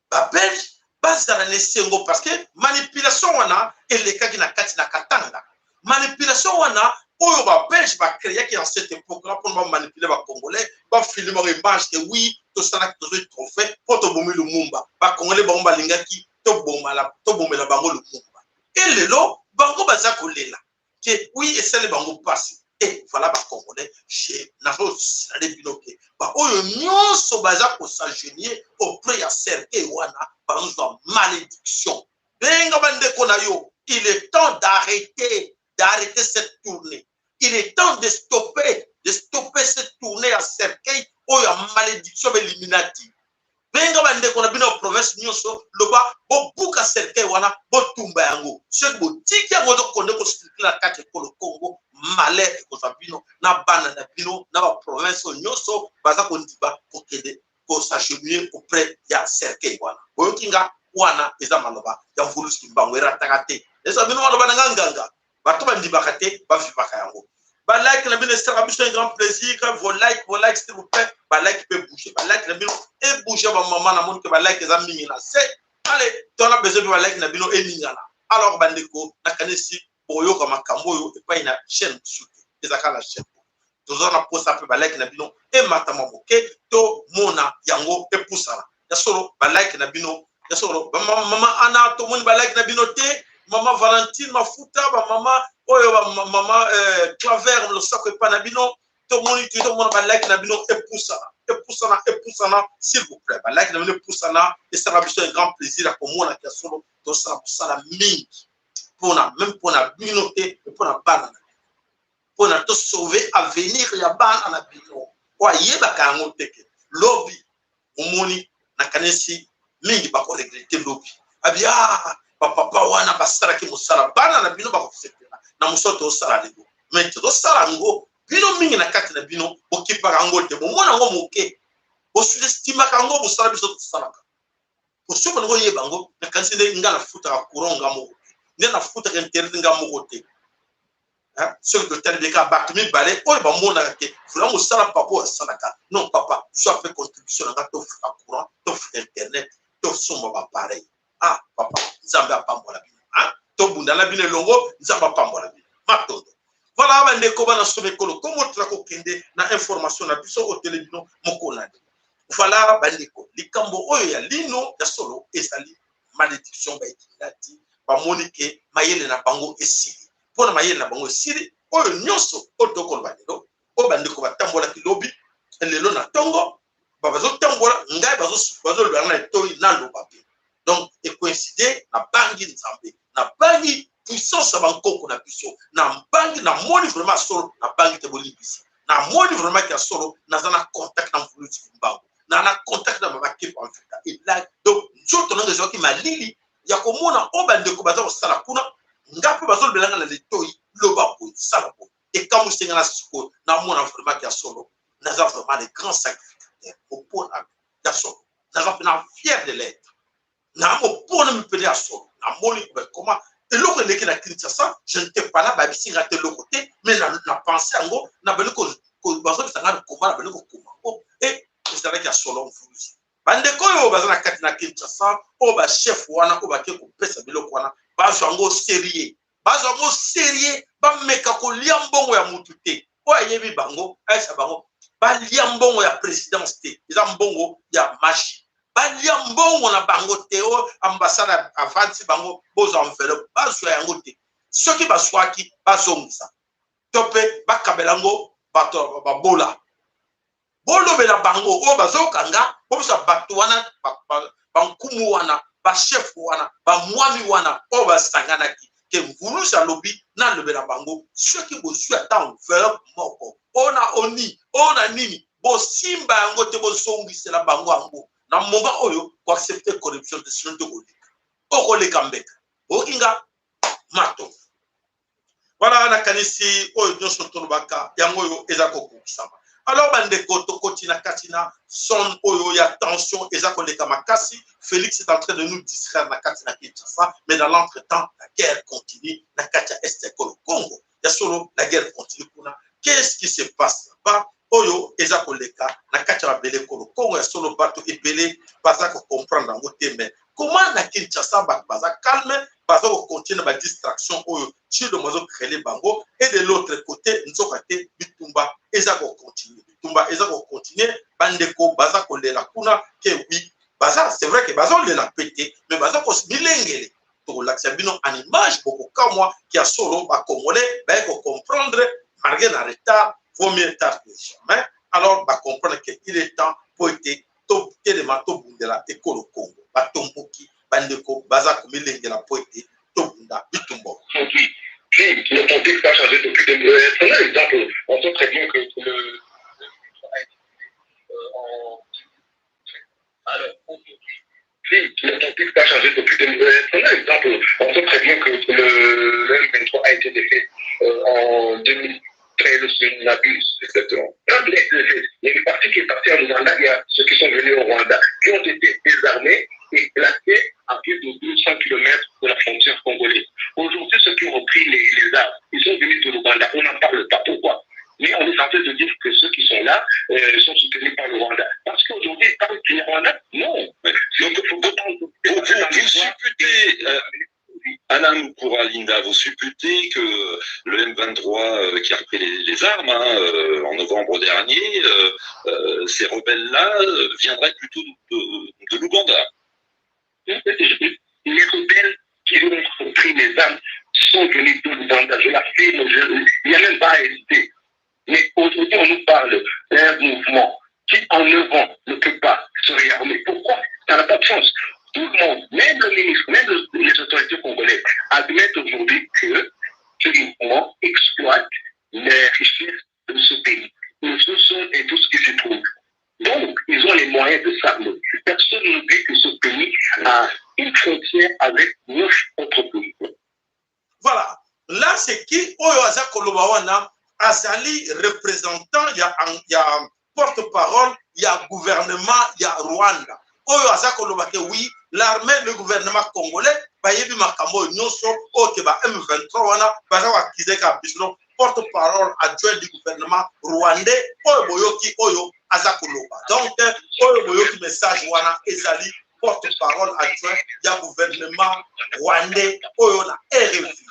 ba belge, ba zarane sengo, parce que manipulation wana, et les cas qui na kati na katanga. Manipulation wana, oyo ba belge ba créé qui en cette époque là pour manipuler ba congolais, ba filmer image que oui, tout ça là tout trophée pour to bomi Lumumba. Ba congolais ba lingaki to bomala bango Lumumba. Et lelo bango baza kolela. Que oui et c'est le bango passe. Et voilà ba congolais, j'ai nazo salé binoké. Ba oyo nyonso baza ko s'agenouiller auprès ya Serge wana, ba zo malédiction. Benga bandeko na yo, il est temps d'arrêter cette tournée. Il est temps de stopper cette tournée à Serkei ou à malédiction éliminative. Benga bande qu'on a bien en province nyonso loba bo buka Serkei wana bo tumba yango. Ce bo tiki yango do konde ko structure la carte ko le Congo malais ko sabino na bana na bino na ba province nyonso baza ko ndiba ko kede ko s'agenouiller auprès ya Serkei wana. Bo kinga wana eza maloba ya vuluski bango eratakate. Eza bino maloba na nganga. Bato bandi bakate ba vivaka yango. Ba like na bino sera biso un grand plaisir. Vos like s'il vous plaît. Ba like peut bouger. Ba like na bino et bouger ba maman na monde que ba like za mingi na c'est. Allez, tu as besoin de ba like na bino et ningana. Alors bandeko na kanisi boyo ka makambo yo et pas une chaîne soute. Ezaka la chaîne. Toujours na posta pe ba like na bino et matama moke to mona yango et poussala. Ya solo ba like na bino. Ya solo maman ana to moni ba like na bino te. Maman Valentine Mafuta, maman maman Claver, le sac pas nabino, tout le monde va like nabino et poussana, s'il vous plaît. Like nabino poussana et ça va être un grand plaisir à moi la question de ça la mine pour même pour la binoté et pour la banane. Pour la te sauver à venir ya banane bino. Wa yeba ka ngoteke. Lobby omoni na kanesi mingi ba ko regretter lobby. Abia papa wana basara ki musala bana na bino ba ko sepela na musoto osala lebo mais to sala ngo bino mingi na kati na bino okipa ngo te mo mona ngo moke o sous-estima kango musala biso to sala ka o soba ngo yeba ngo na kansi de ngala futa ka kuronga mo ne na futa ka internet nga mo te hein ce que tel de ka bakmi balé o ba mona ke fula musala papa sala ka non papa je fais contribution na to futa courant to futa internet to soma ba pareil. Ah, papa, Nzamba pambola bino. Hein? Tobunda la bine longo, Nzamba pambola bino. Matondo. Voilà, bande koba na somekolo. Comment tu as kende na information na biso au télévision mokonadi. Voilà, bande ko. Likambo oyo ya lino ya solo ezali malédiction ba etilati. Ba monike mayele na bango esili. Pona mayele na bango esili, oyo nyonso otokolo bandelo. O bande ko batambola kilobi, lelo na tongo, ba bazo tambola, ngai bazo lwana na toyi na lobabe. Donc, et coïncider, na bangi nzambe, na bangi puissance bankoko na biso na bangi na moni vraiment solo na bangi te bolibisi na moni vraiment ki solo na zana contact na mvuluti mbango na contact na mabakepo en Afrika et là donc nzoto na ngezo ki malili ya komona obandeko baza kosala kuna ngape bazolobelanga na letoi loba po sala po et quand musenga na siko na mona vraiment ki solo na za vraiment les grands sacrificateurs au point ya solo na va na fier de l'être na mo pona me pele ya solo na moni comment et l'autre qui na Kinshasa je n'étais pas là ba bisi raté le côté mais na pensé ngo na beleko ko bazo sanga ko na beleko ko et c'est avec ya solo mfuzi bandeko yo baza na kati na Kinshasa o ba chef wana ko ba ke ko pesa biloko wana bazo ngo sérieux ba meka ko liambongo ya mutu te o ayebi bango aisa bango ba liambongo ya présidence te eza mbongo ya machi balia mbongo na bango teo ambassade avanti bango bozo enveloppe bazwa yango te soki baswaki bazongisa tope bakabelango bato babola bolobela bango o bazokanga bobusa bato wana bankumu wana ba chef wana ba mwami wana o basanganaki ke mvulusa lobi na lobela bango soki bozwa ta enveloppe moko ona oni ona nini bo simba yango te bozongisela bango yango na moment oyo ko accepter corruption de sinon de koleka okoleka mbeka okinga mato voilà na kanisi oyo nyonso tolobaka yango oyo eza kokokisama alors bandeko tokoti na katina son oyo ya tension eza koleka makasi Félix est en train de nous distraire na katina Kinshasa mais dans l'entretemps la guerre continue na katia est Congo ya solo la guerre continue kuna qu'est-ce qui se passe là-bas oyo eza koleka na kati ya bele Congo ya solo bato ebele baza ko comprendre ngo te mais comment na Kinshasa baza calme baza ko continuer ba distraction oyo sur le mozo créer bango et de l'autre côté nzoka te bitumba eza ko continuer bandeko baza ko lela kuna ke oui baza c'est vrai que baza lela pété mais baza ko bilengele to l'accès bino en image beaucoup comme moi qui a solo ba congolais ba ko comprendre malgré la retard vaut mieux tard que jamais. Alors, bah, comprendre qu'il est temps pour être top télémato bundela et Congo. Bah, tomboki, bandeko, baza comme il est la poète, top bunda, bitumbo. Puis, le contexte a changé depuis 2000. Prenons l'exemple, on sait très bien que le. Alors, puis, le contexte a changé depuis 2000. Prenons l'exemple, on sait très bien que le M23 a été défait en 2000. Le Nablus, exactement. Quand il y a une partie qui est partie en Ouganda, il y a ceux qui sont venus au Rwanda, qui ont été désarmés et placés à plus de 200 km de la frontière congolaise. Aujourd'hui, ceux qui ont repris les armes, ils sont venus de l'Ouganda. On n'en parle pas. Pourquoi? Mais on est en train de dire que ceux qui sont là sont soutenus par le Rwanda. Parce qu'aujourd'hui, quand tu es Rwanda, non. Donc, il faut vous supputez. Anam Kouralinda, vous supputez que le M23 qui a repris les armes en novembre dernier, ces rebelles-là viendraient plutôt de l'Ouganda. Les rebelles qui ont repris les armes sont venus de l'Ouganda. Je l'affirme, il n'y a même pas à hésiter. Mais aujourd'hui, on nous parle d'un mouvement qui, en 9 ans, ne peut pas se réarmer. Pourquoi? Ça n'a pas de sens. Tout le monde, même le ministre, même les autorités congolaises, admettent aujourd'hui que ce mouvement exploite les richesses de ce pays, le sous-sol et tout ce qui s'y trouve. Donc, ils ont les moyens de s'armer. Personne n'oublie que ce pays a une frontière avec 9 autres pays. Voilà. Là, c'est qui Oyoaza Kolobawana, Azali représentant, il y a porte-parole, il y a gouvernement, il y a Rwanda. Oyoaza Kolobake, oui, l'armée, le gouvernement congolais, bayebi makambo nyonso oke ba M23 wana baza wa kizeka bisno porte-parole adjoint du gouvernement rwandais oyo boyoki oyo aza koloba. Donc oyo boyoki message wana ezali porte-parole adjoint ya gouvernement rwandais oyo na RFI.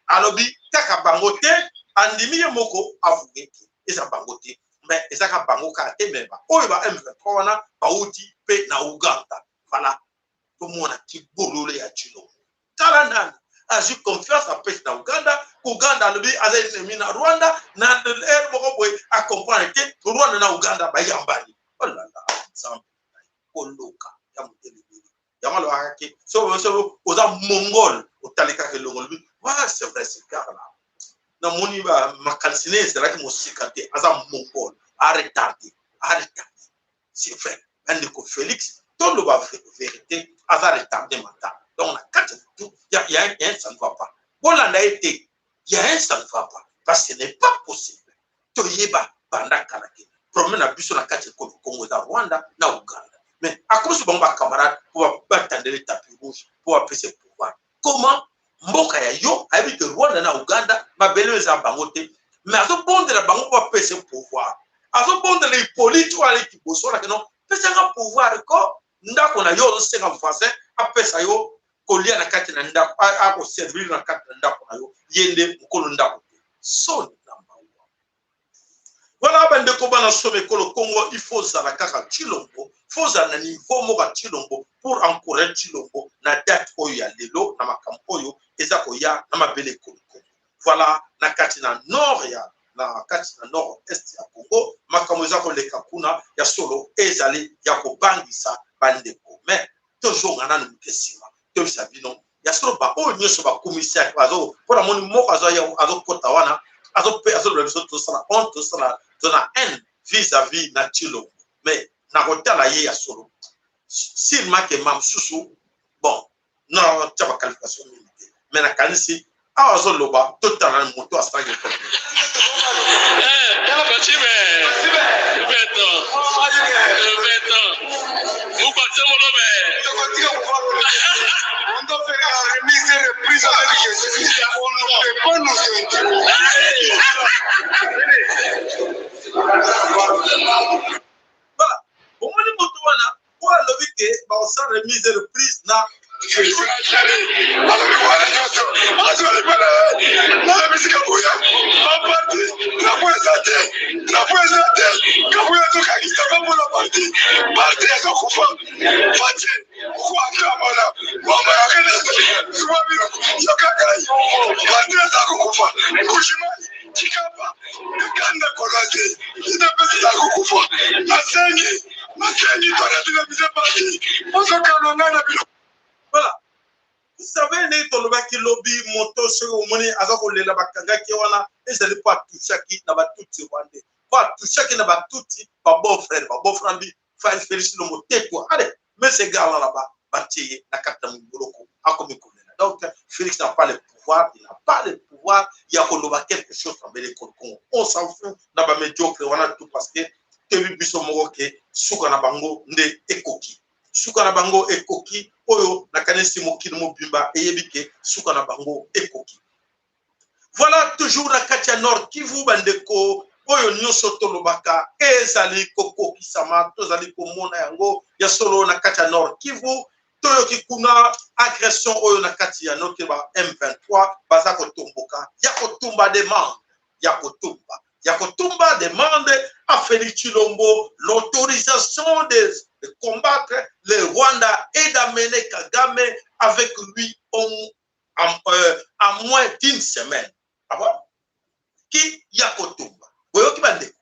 Alobi kaka bangote andimi moko avugeki eza bangote mais ezaka bango ka temeba oyo ba M23 wana bauti pe na Uganda. Voilà. Comment on a dit boulot ya chino. Kalana a eu confiance à pèse na Uganda, Uganda le bi a ennemi na Rwanda, na l'air boy a comprendre que Rwanda na Uganda ba yambani. Oh là là, ensemble. Koloka ya muteli. yango lo akaki so oza mongol otalika ke longol voilà c'est vrai ce gars là na moni ba makalsine c'est ki mosikate aza mongol a retardé c'est vrai ande ko Félix tout le va vérité aza retardé mental donc na quatre tout il y a un ça ne va pas Bolanda été il y a un ça ne va pas parce que ce n'est pas possible toyeba banda kalaki problème na biso na quatre Congo da Rwanda na Uganda mais à cause de mon camarade pour battre les tapis rouges pour appeler pouvoir comment mboka ya yo habite Rwanda na Uganda mabelo eza bangote mais azo bonde la bango pour appeler pouvoir azo bonde les politiques ou les kiboso la non pesa nga pouvoir ko ndako na yo senga voisin apesa yo kolia na kati na ndako a ko servir na kati na ndako na yo yende mukolo ndako so voilà bande ko bana sobe kolo Congo il faut ça la kaka Chilombo faut ça na niveau moka Chilombo pour encourager Chilombo na date oyo ya lelo na makambo oyo eza ko ya na mabele kolo voilà na kati na nord ya na kati na nord est ya Congo makambo eza ko leka kuna ya solo ezali ya ko bangisa bande ko mais toujours ngana no mukesima to sabino ya solo ba oyo nyoso ba commissaire azo pour moni moko azo ya azo kota wana azo le biso to sala on to sala dona haine vis-à-vis na Chilombo mais na kotala ye ya solo s'il marque mam susu bon non taba qualification militaire mais na kanisi azo loba total na moto asage ko yala bachime beto muko tsemo lobe on doit faire la remise et reprise avec Jésus on ne peut pas nous intimider. Voilà. Au moins, les motos, pour le week-end, on s'en remise et reprise là. Voilà. Vous savez, les toloba qui lobby moto sur au money azako le la bakanga qui wana et c'est pas tout ça qui n'a pas tout rwandais. Pas tout ça qui n'a pas tout pas bon frère bi fa Félix le moté quoi. Allez, mais ces gars là-bas bâti na kata mboloko akomi kolela. Donc Félix n'a pas le pouvoir, il n'a pas le pouvoir, il y a koloba quelque chose dans les Congo. On s'en fout na ba médiocre wana tout parce que tebi biso moko ke suka na bango nde ekoki. Suka na bango ekoki oyo na kanisi mokili mobimba eyebike suka na bango ekoki. Voilà toujours na katia nord Kivu bandeko oyo nyoso tolobaka ezali kokoki sama tozali komona yango ya solo na katia nord Kivu toyo kikuna agression oyo na katia noki ba M23 baza kotomboka ya kotumba demande ya kotumba demande à Félix Chilombo l'autorisation de combattre le Rwanda et d'amener Kagame avec lui en moins d'une semaine. Ah bon? Qui yakotumba? Boyo ki bande?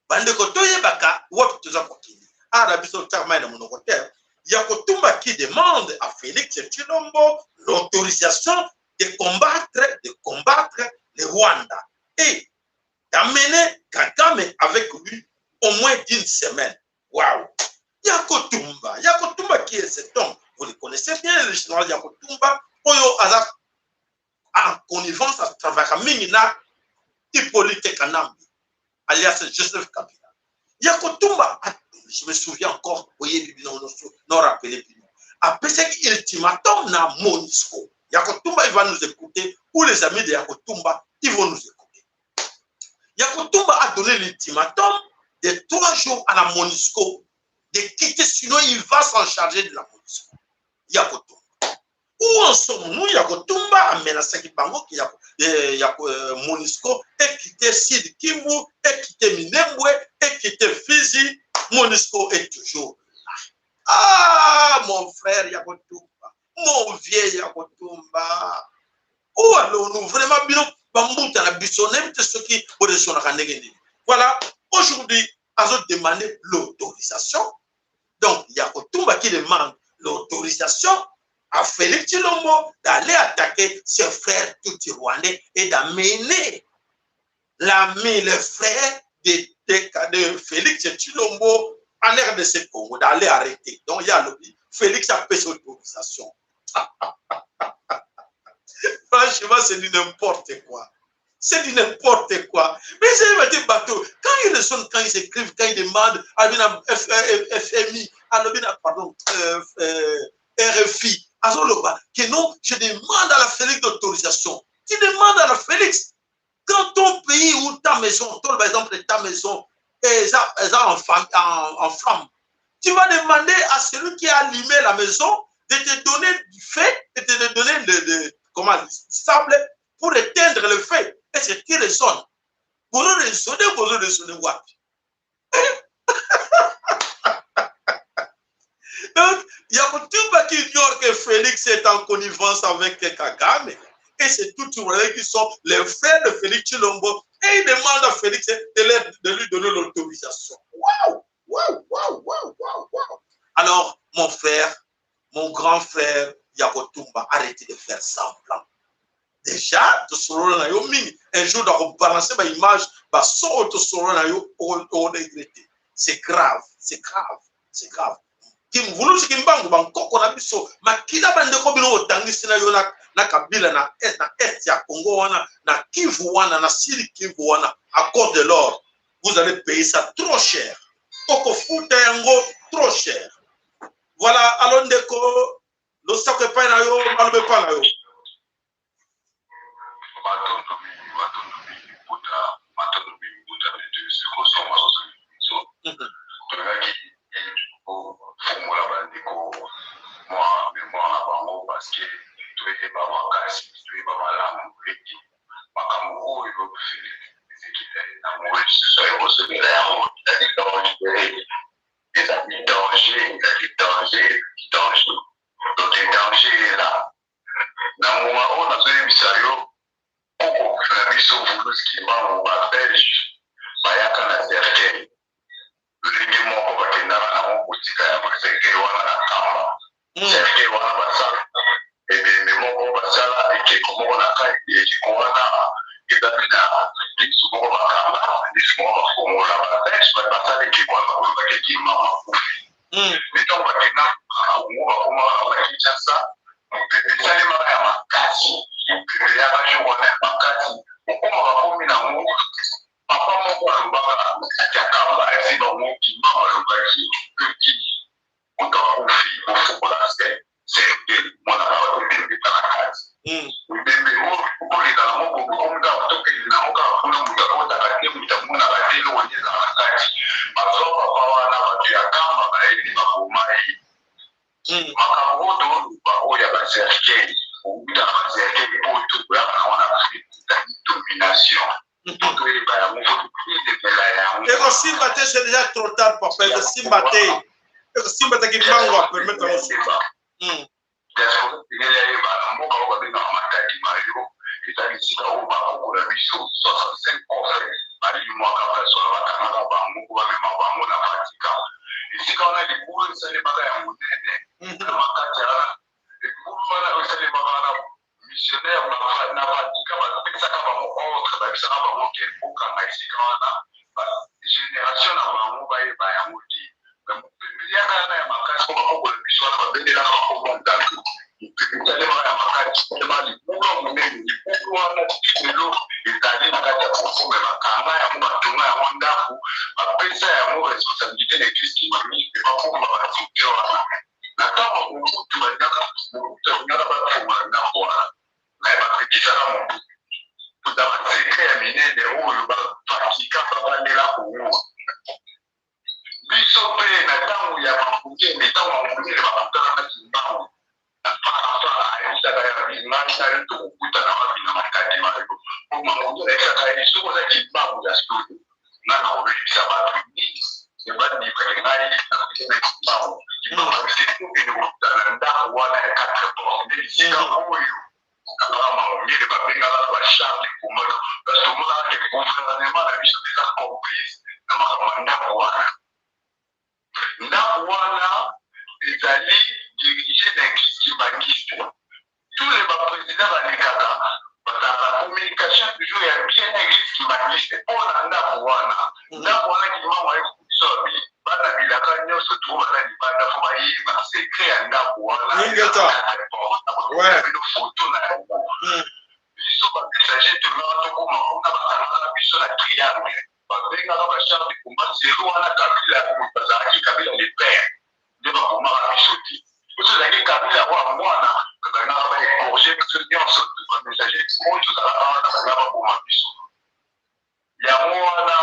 Bande ko toye baka wopi tuza kokini. Arabi so tama na monokoter. Yakotumba qui demande à Félix Chilombo l'autorisation de combattre le Rwanda et d'amener Kagame avec lui au moins d'une semaine. Waouh! Yakotumba qui est cet homme? Vous le connaissez bien, le général Yakotumba. Oyo Azak en connivence à travers Mingina Hippolyte Kanambi, alias Joseph Kabila. Yakotumba, je me souviens encore, voyez, non rappelé, après cet ultimatum na Monisco. Yakotumba, il va nous écouter, ou les amis de Yakotumba, ils vont nous écouter. Yakotumba a donné l'ultimatum de 3 jours à la Monisco de quitter, sinon il va s'en charger de la Monisco. Yakotumba. Où en sommes-nous? Yakotumba a menacé Kibango qui a Monisco et quitté Sud Kivu, et quitté Minembwe, et quitté Fizi. Monisco est toujours là. Ah, mon frère Yakotumba, mon vieux Yakotumba. Où allons-nous vraiment bien? Voilà, aujourd'hui, ils ont demandé l'autorisation. Donc, Yakotumba qui demande l'autorisation à Félix Tshilombo d'aller attaquer ses frères tout rwandais et d'amener les frères de Félix Tshilombo en RDC Congo, d'aller arrêter. Donc il y a le Félix a fait son autorisation. Franchement, c'est du n'importe quoi. C'est du n'importe quoi. Mais c'est des bateaux. Quand il y a des gens, quand ils s'écrivent, quand ils demandent à FMI, pardon, RFI, que non, je demande à la Félix d'autorisation. Tu demandes à la Félix. Quand ton pays ou ta maison, toi, par exemple, ta maison est en flamme, tu vas demander à celui qui a allumé la maison de te donner du feu et de te donner du sable pour éteindre le feu. Et c'est qui résonne. Vous raisonnez, wapi. Donc, il y a tout qui ignore que Félix est en connivence avec Kagame. Et c'est tout qui sont les frères de Félix Tshilombo. Et ils demandent à Félix de lui donner l'autorisation. Waouh! Alors, mon frère, mon grand frère, Yakotumba, arrêtez de faire semblant. Déjà, un jour, dans balancer ma image, c'est grave, c'est grave, c'est grave. Kimvulusi kimbangu bankoko na biso makila bandeko bino otangisi na yo na kabila na est ya Congo wana na Kivu wana na Sud Kivu wana à cause de l'or. Vous allez payer ça trop cher. Oko futa yango trop cher. Voilà, alors ndeko lo sakwe pa na yo malbe pa na yo. Fongola bandeko moi mémoire na bango parce que toyeba makasi toyeba malamu eki makambo oyo ezekile na moi lisusu ayokosomela yango ezali danger. Donc danger là na moma oyo nazoyebisa yo koko na biso vuluski mbango babelge bayaka na cercueil ndenge moko bakendaka nango kotika ya bacercueil wana na kamba cercueil wana basala ebembe moko basala ekeko moko na kati ekeko wana ezali na lisu moko bakamba lisu moko bafongola babelge basala ekeko wana oyo bakekima makufi metongo bakenda ngo bakomaka bakinshasa mopepe esalemaka ya makasi mopepe ya bajour wana ya makasi okoma bakomi nango papa moko alobaka akiakamba esi bangoki mama alobaki peki otakufi ofokola cercueil mwana kaka tobembeta na kati bembe okoleka na moko okomika tokeli na moka kuna mutu akotaka te mutu amonaka te eloko ezala na kati bazwa papa wana bato ya kamba bayebi bakoma ye makambo oyo toluba oyo ya bacercueil okutaka bacercueil oyo tokoyaka na wana domination. Et Simba, c'est déjà trop tard, papa. Et Simba, qui va permettre à nous. Missionnaire na batika bapesaka bango ordre babisaka bango ke okanga esika wana génération na bango bayeba yango te yaka na ya makasi bakokola biso wana babendelaka bakomo ndako ezalemaka ya makasi ema libula monene libulu wana lelo ezali na kati ya profonde bakanga yango batonga yango ndako bapesa yango responsabilité na église kimami mpe bakoma basote wana na ntango mokutu balinaka bafongola ndako wana bakekisaka motu kuta baseke ya minene oyo bapakika babandela kongo biso mpe na ntango ya mabungene ntango mabungene bakutanaka kimbango parapara ayesaka ya bingai nali tokokutana babina makati mayo po mabungene ayesaka ye soko za kimbango ya studio nga na koyebisa bato nini ebandipeke ngai nakutana kimbango kimbango sekokende kokutana ndako wana ya 4 porte esika oyo kaka mangele babengaka bacharle komona basomonaka ke gouvernement na biso eza comprise na makambo ya ndako wana ezali secret ya ndako wana ouais photo na yango biso bamessager tolaa tokoma kuna basalaka biso na triangle babengaka bachar de combat zero wana kabila bazalaki kabila le père nde bakomaka biso te biso ezalaki kabila wa mwana bazalaka baécorge biso nyonso bamessager oyo tozalaka wana bazalaka bakoma biso yango wana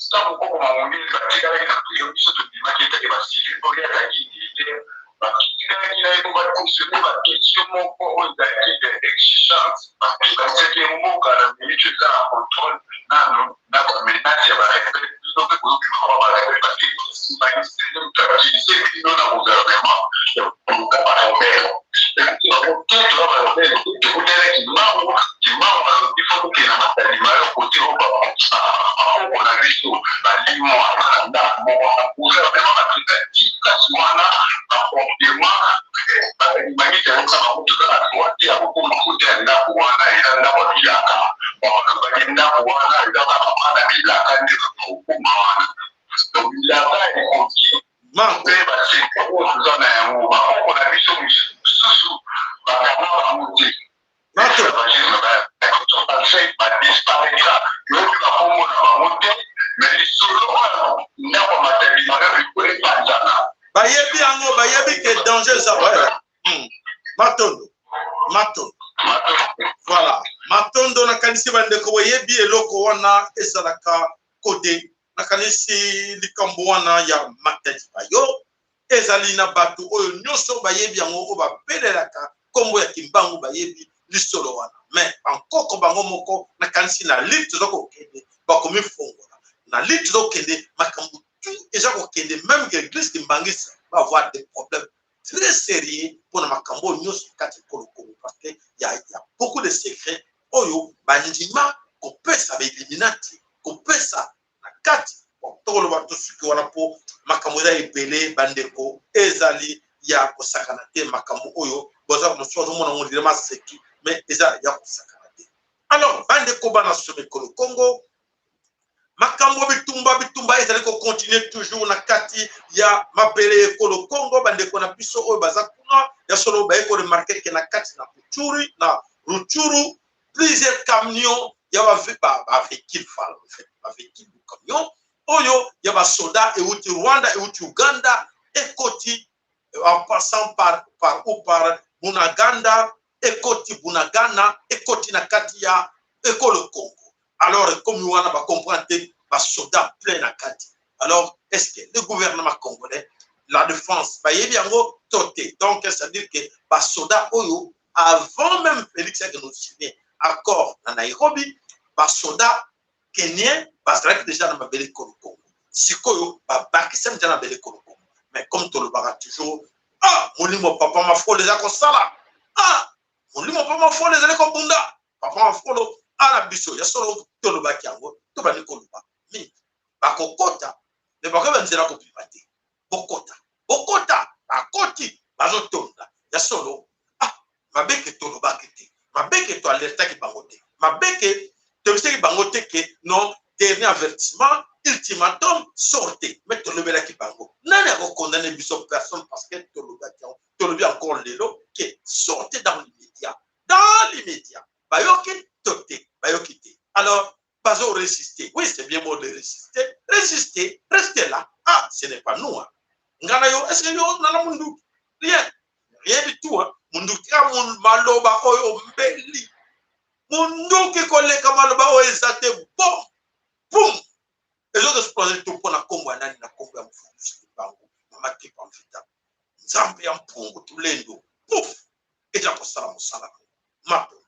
ntango kokoma mongeli batikalaki na priere biso tobimaki etake basivile oyo azalaki militaire batikalaki na ye po bafonctionne baquestion moko oyo ezalaki exigence batiaki mboka na minute eza na contrôle na bamenace ya barespect bino mpe kozobima kwa barespect parce bino na gouvernement luka barebele toza barebele tokutelaki kimango ifo tokena batalima yo kote okona biso balimo ndako moko na gouvernement batrikasi wana baportement balimangisi yangosa bango toza na droit te ya kokoma kote ya ndako wana eza ndako ya bilaka bakabaki ndako wana eza bamama na bilaka nde bakokoma wana donc bilaka ekoki mpe baseka oyo toza na yango bakokona biso mosusu bakama bango te badisparaitra yoki bakombo na bango te mais lisolo oyo ndako matalima yo ekolepanzana bayebi yango bayebi ke danger eza matondo voilà matondo nakanisi bandeko boyebi eloko wana ezalaka kode nakanisi likambo wana ya matadi bayo ezali na bato oyo nyonso bayebi yango oyo babelelaka kombo ya kimbangu bayebi lisolo wana mais ankoko bango moko nakanisi na lite toza kokende bakomifongola na lite toza kokende makambo tu eza kokende même que église kimbangisa va avoir des problèmes très sérieux pour na makambo nyonso kati kolokolo parce que y a beaucoup de secrets oyo bandima kopesa baeliminati kopesa na kati tokoloba tosuki wana po makambo eza ebele bandeko ezali ya kosakana te makambo oyo boza mosusu azomona ngo ndire maseki mais eza ya kosakana te alors bandeko bana somekolo Congo makambo bitumba ezali kocontinue toujours na kati ya mabele ekolo Congo bandeko na biso oyo baza kuna ya solo bayeko remarquer ke na kati na Ruchuru na Ruchuru plusieurs camions ya véhicule fal en fait véhicule du camion oyo ya basoda euti Rwanda euti Uganda ekoti en passant par Bunaganda ekoti Bunagana ekoti na kati ya ekolo Congo. Alors, comme nous on va comprendre, les soldats pleins à Kati. Alors, est-ce que le gouvernement congolais, la défense, donc, c'est-à-dire que les soldats, avant même Félix que nous signions accord à Nairobi, les soldats kenyans, parce déjà dans ma belle Congo. Si Koyo, Bakisem dans la belle Congo. Mais comme tout le barra toujours, mon limo papa m'a frôlé les accords mon limo papa m'a frôlé les accords bunda, papa m'a frôlé. Ala biso ya solo toloba kiango to bani koluba mi bakokota ne bakaba nzela ko private bokota bakoti bazotonda ya solo mabeke toloba kete mabeke to alerta ki bangote mabeke to biseki bangote ke non dernier avertissement ultimatum sortez mais tolobela ki bango nani a condamné biso personne parce que toloba kiango tolobi encore lelo que sortez dans l'immédiat bayoki toté, bayokité. Alors, pas au résister. Oui, c'est bien mot de résister. Résister, restez là. Ce n'est pas nous. Nganayo, est-ce que yo nana mundu? Rien du tout. Mundu tia mun maloba oyo mbeli. Mundu ki kole kamaloba oyo ezate bon. Boum. Et les autres projets tout pour na Congo nani na Congo ya mfuzi bango. Mama ki pamfita. Nzambe ya mpungu tulendo. Pouf. Et la posala musala. Mato.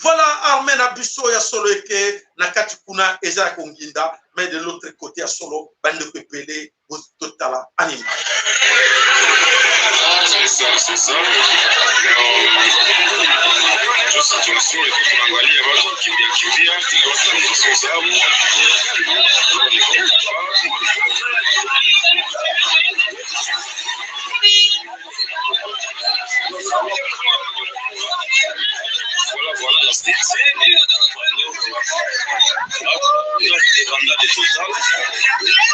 Voilà, armée na biso ya solo eke na kati kuna eza konginda, mais de l'autre côté ya solo bande pepele totala animal. C'est ça. Ndio situation iko tunaangalia watu kimbia kila watu na sio sababu. Voilà la suite.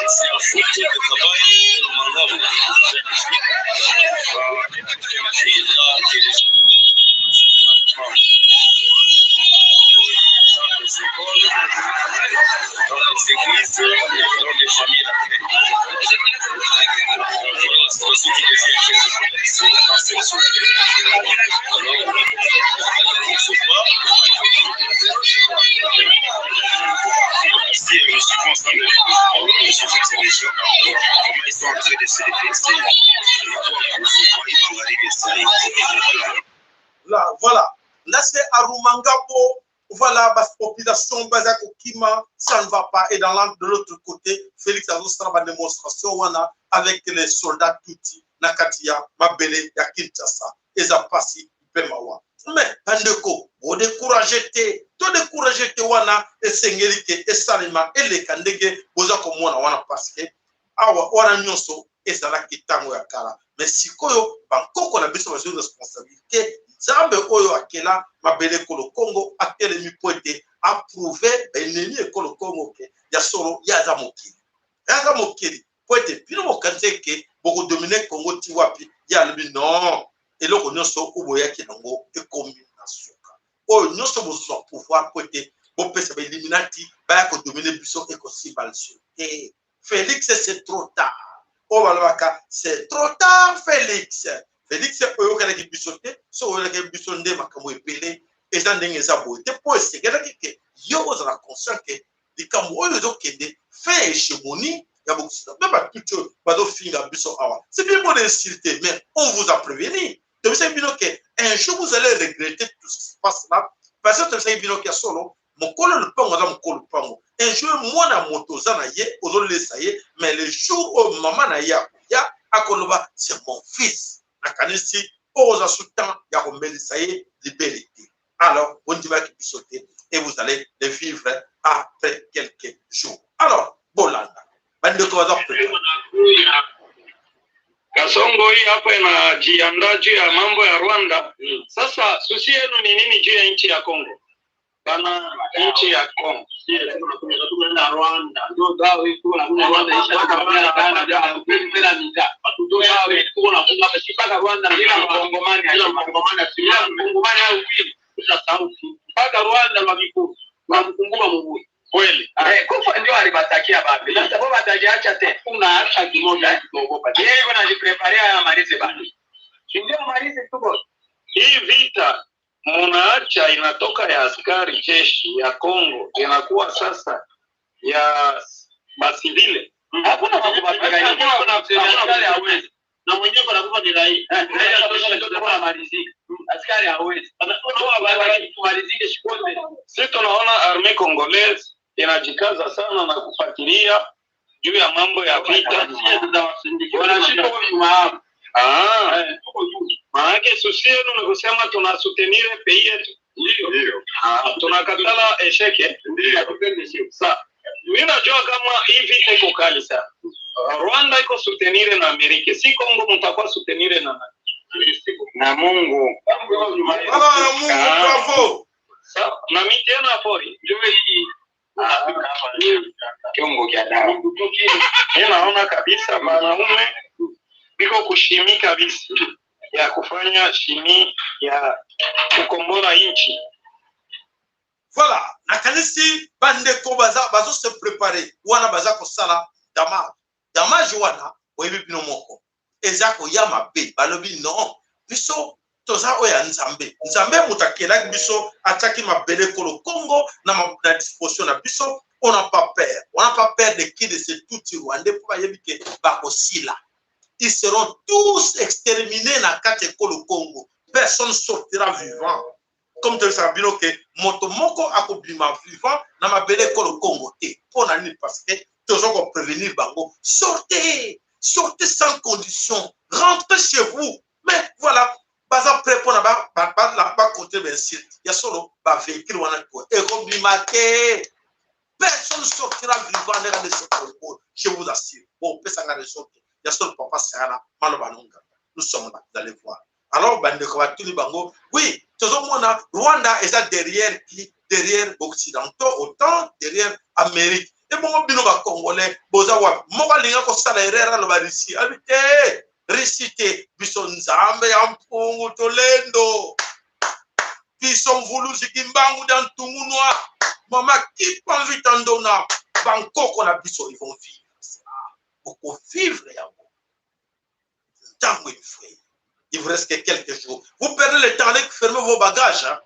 C'est un foot de travail mandable. Là, voilà. Là, c'est Arumangabo. Voilà, la population Bazako Kima, ça ne va pas. Et de l'autre côté, Félix a une démonstration avec les soldats Tutsi, Nakatia, Mabele, Yakinchasa, et Zapasi, Pemawa. Mais, Andeko, vous découragez, tout découragez, Wana, et Sengelike, et Salima, et les Kandege, vous avez comme Wana, parce que, Awa, Wana Nyoso, et Salaki Tango Yakara. Mais si Koyo, Bangkok, on a besoin de responsabilité. Zambe oyo akela mabele kolo Congo atelemi poete approuvé beneni ekolo Congo ke ya solo ya za mokili poete pino mokanze ke boko dominer Congo ti wapi ya lebi non eloko nyonso uboya ki nango ekomi na suka oyo nyonso bozo pouvoir poete bo pesa ba Illuminati ba ko dominer biso eko sibalso et Félix c'est trop tard o balaka c'est trop tard Félix Félix oyo kana ki bisote so oyo kana bisonde makambo epele eza ndenge eza boye te po esengela ke yo ozala conscient ke likambo oyo ezokende fait hégémonie ya bokusina même batutu bazofinga biso awa c'est bien bon d'insulter mais on vous a prévenu tobisa bino ke un jour vous allez regretter tout ce qui se passe là parce que tobisa bino ke solo mokolo lupango aza mokolo lupango un jour mwana moto oza na ye ozolesa ye mais le jour oyo mama na ye akoya akoloba c'est mon fils Akanisi oza soutan ya komelisa ye libérité. Alors, on dit qu'il sauter et vous allez le vivre après quelques jours. Alors, Bolanda, bande ko za Kasongo hii hapa inajiandaa juu ya mambo ya Rwanda. Sasa susi yenu ni nini juu ya nchi ya Kongo? Bana nchi ya Kongo. Na Rwanda. Ndio dawa hii kuna Rwanda isha tukapana kana dawa bila nika. Ndio dawa hii kuna mpaka Rwanda bila Mkongomani au pili. Sasa mpaka Rwanda wakiku wamkunguma Mungu. Kweli. Kufa ndio alibatakia babi. Sasa baba atajiacha tena. Unaacha kimoja kuogopa. Yeye anajipreparea ya malize bana. Ndio malize tu bwana. Hii vita munaacha inatoka ya askari jeshi ya Kongo inakuwa sasa ya basivile. Hakuna mambo mapigano. Hakuna askari hawezi. Na mwenyewe anakufa ni raia. Askari hawezi. Tumalizike shikote. Sisi tunaona armée congolaise inajikaza sana na kufuatilia juu ya mambo ya vita. Wanashika kwa nyuma. Maanake susi yenu ni kusema tunasutenire pei yetu. Ndio. Tunakatala esheke. Ndio. Sasa mimi najua kama hivi iko kali sana. Rwanda iko sutenire na Amerika. Si Kongo mtakuwa sutenire na Mungu. Na Mungu bravo. Sawa. Na mimi tena hapo ndio hii Kongo kia dawa. Naona kabisa wanaume biko kushimi kabisa ya kufanya shimi ya kukombora nchi. Voilà, na kanisi bande ko bazo se préparer wana baza ko sala damage wana oyebi bino moko ezako ya mabe balobi non biso toza oya nzambe mutakela biso ataki mabele kolo Congo na disposition na biso on n'a pas peur de qui de ces tout rwandais pour yebi ke bakosila. Ils seront tous exterminés dans quatre Kolo Congo. Personne sortira vivant. Comme tu le sais, que Motomoko a compliment vivant dans ma belle Kolo Congo. Et pour n'aller parce que toujours prévenir Bango. Sortez sans condition. Rentrez chez vous. Mais voilà, pas après pour pas côté de site. Il y a solo un véhicule et complimenté. Personne sortira vivant dans ce Congo. Je vous assure. Bon, personne n'a sorti. Il y a seul papa Sarah, Malobanunga. Nous sommes là, vous allez voir. Alors, Bango, oui, tout le monde, Rwanda est derrière qui? Derrière Occidentaux, autant derrière Amérique. Et bon, bino ba Congolais, bozawa, moka linga ko sala erreur lo ba Russie. Habité, récité, bison Nzambe ampungu tolendo. Bison voulu zikimbangu dans tungunwa. Mama qui pas envie tandona. Bangkok on a bison, ils vont vivre. Beaucoup vivre ya. Il vous reste que quelques jours. Vous perdez le temps, allez fermer vos bagages. Hein.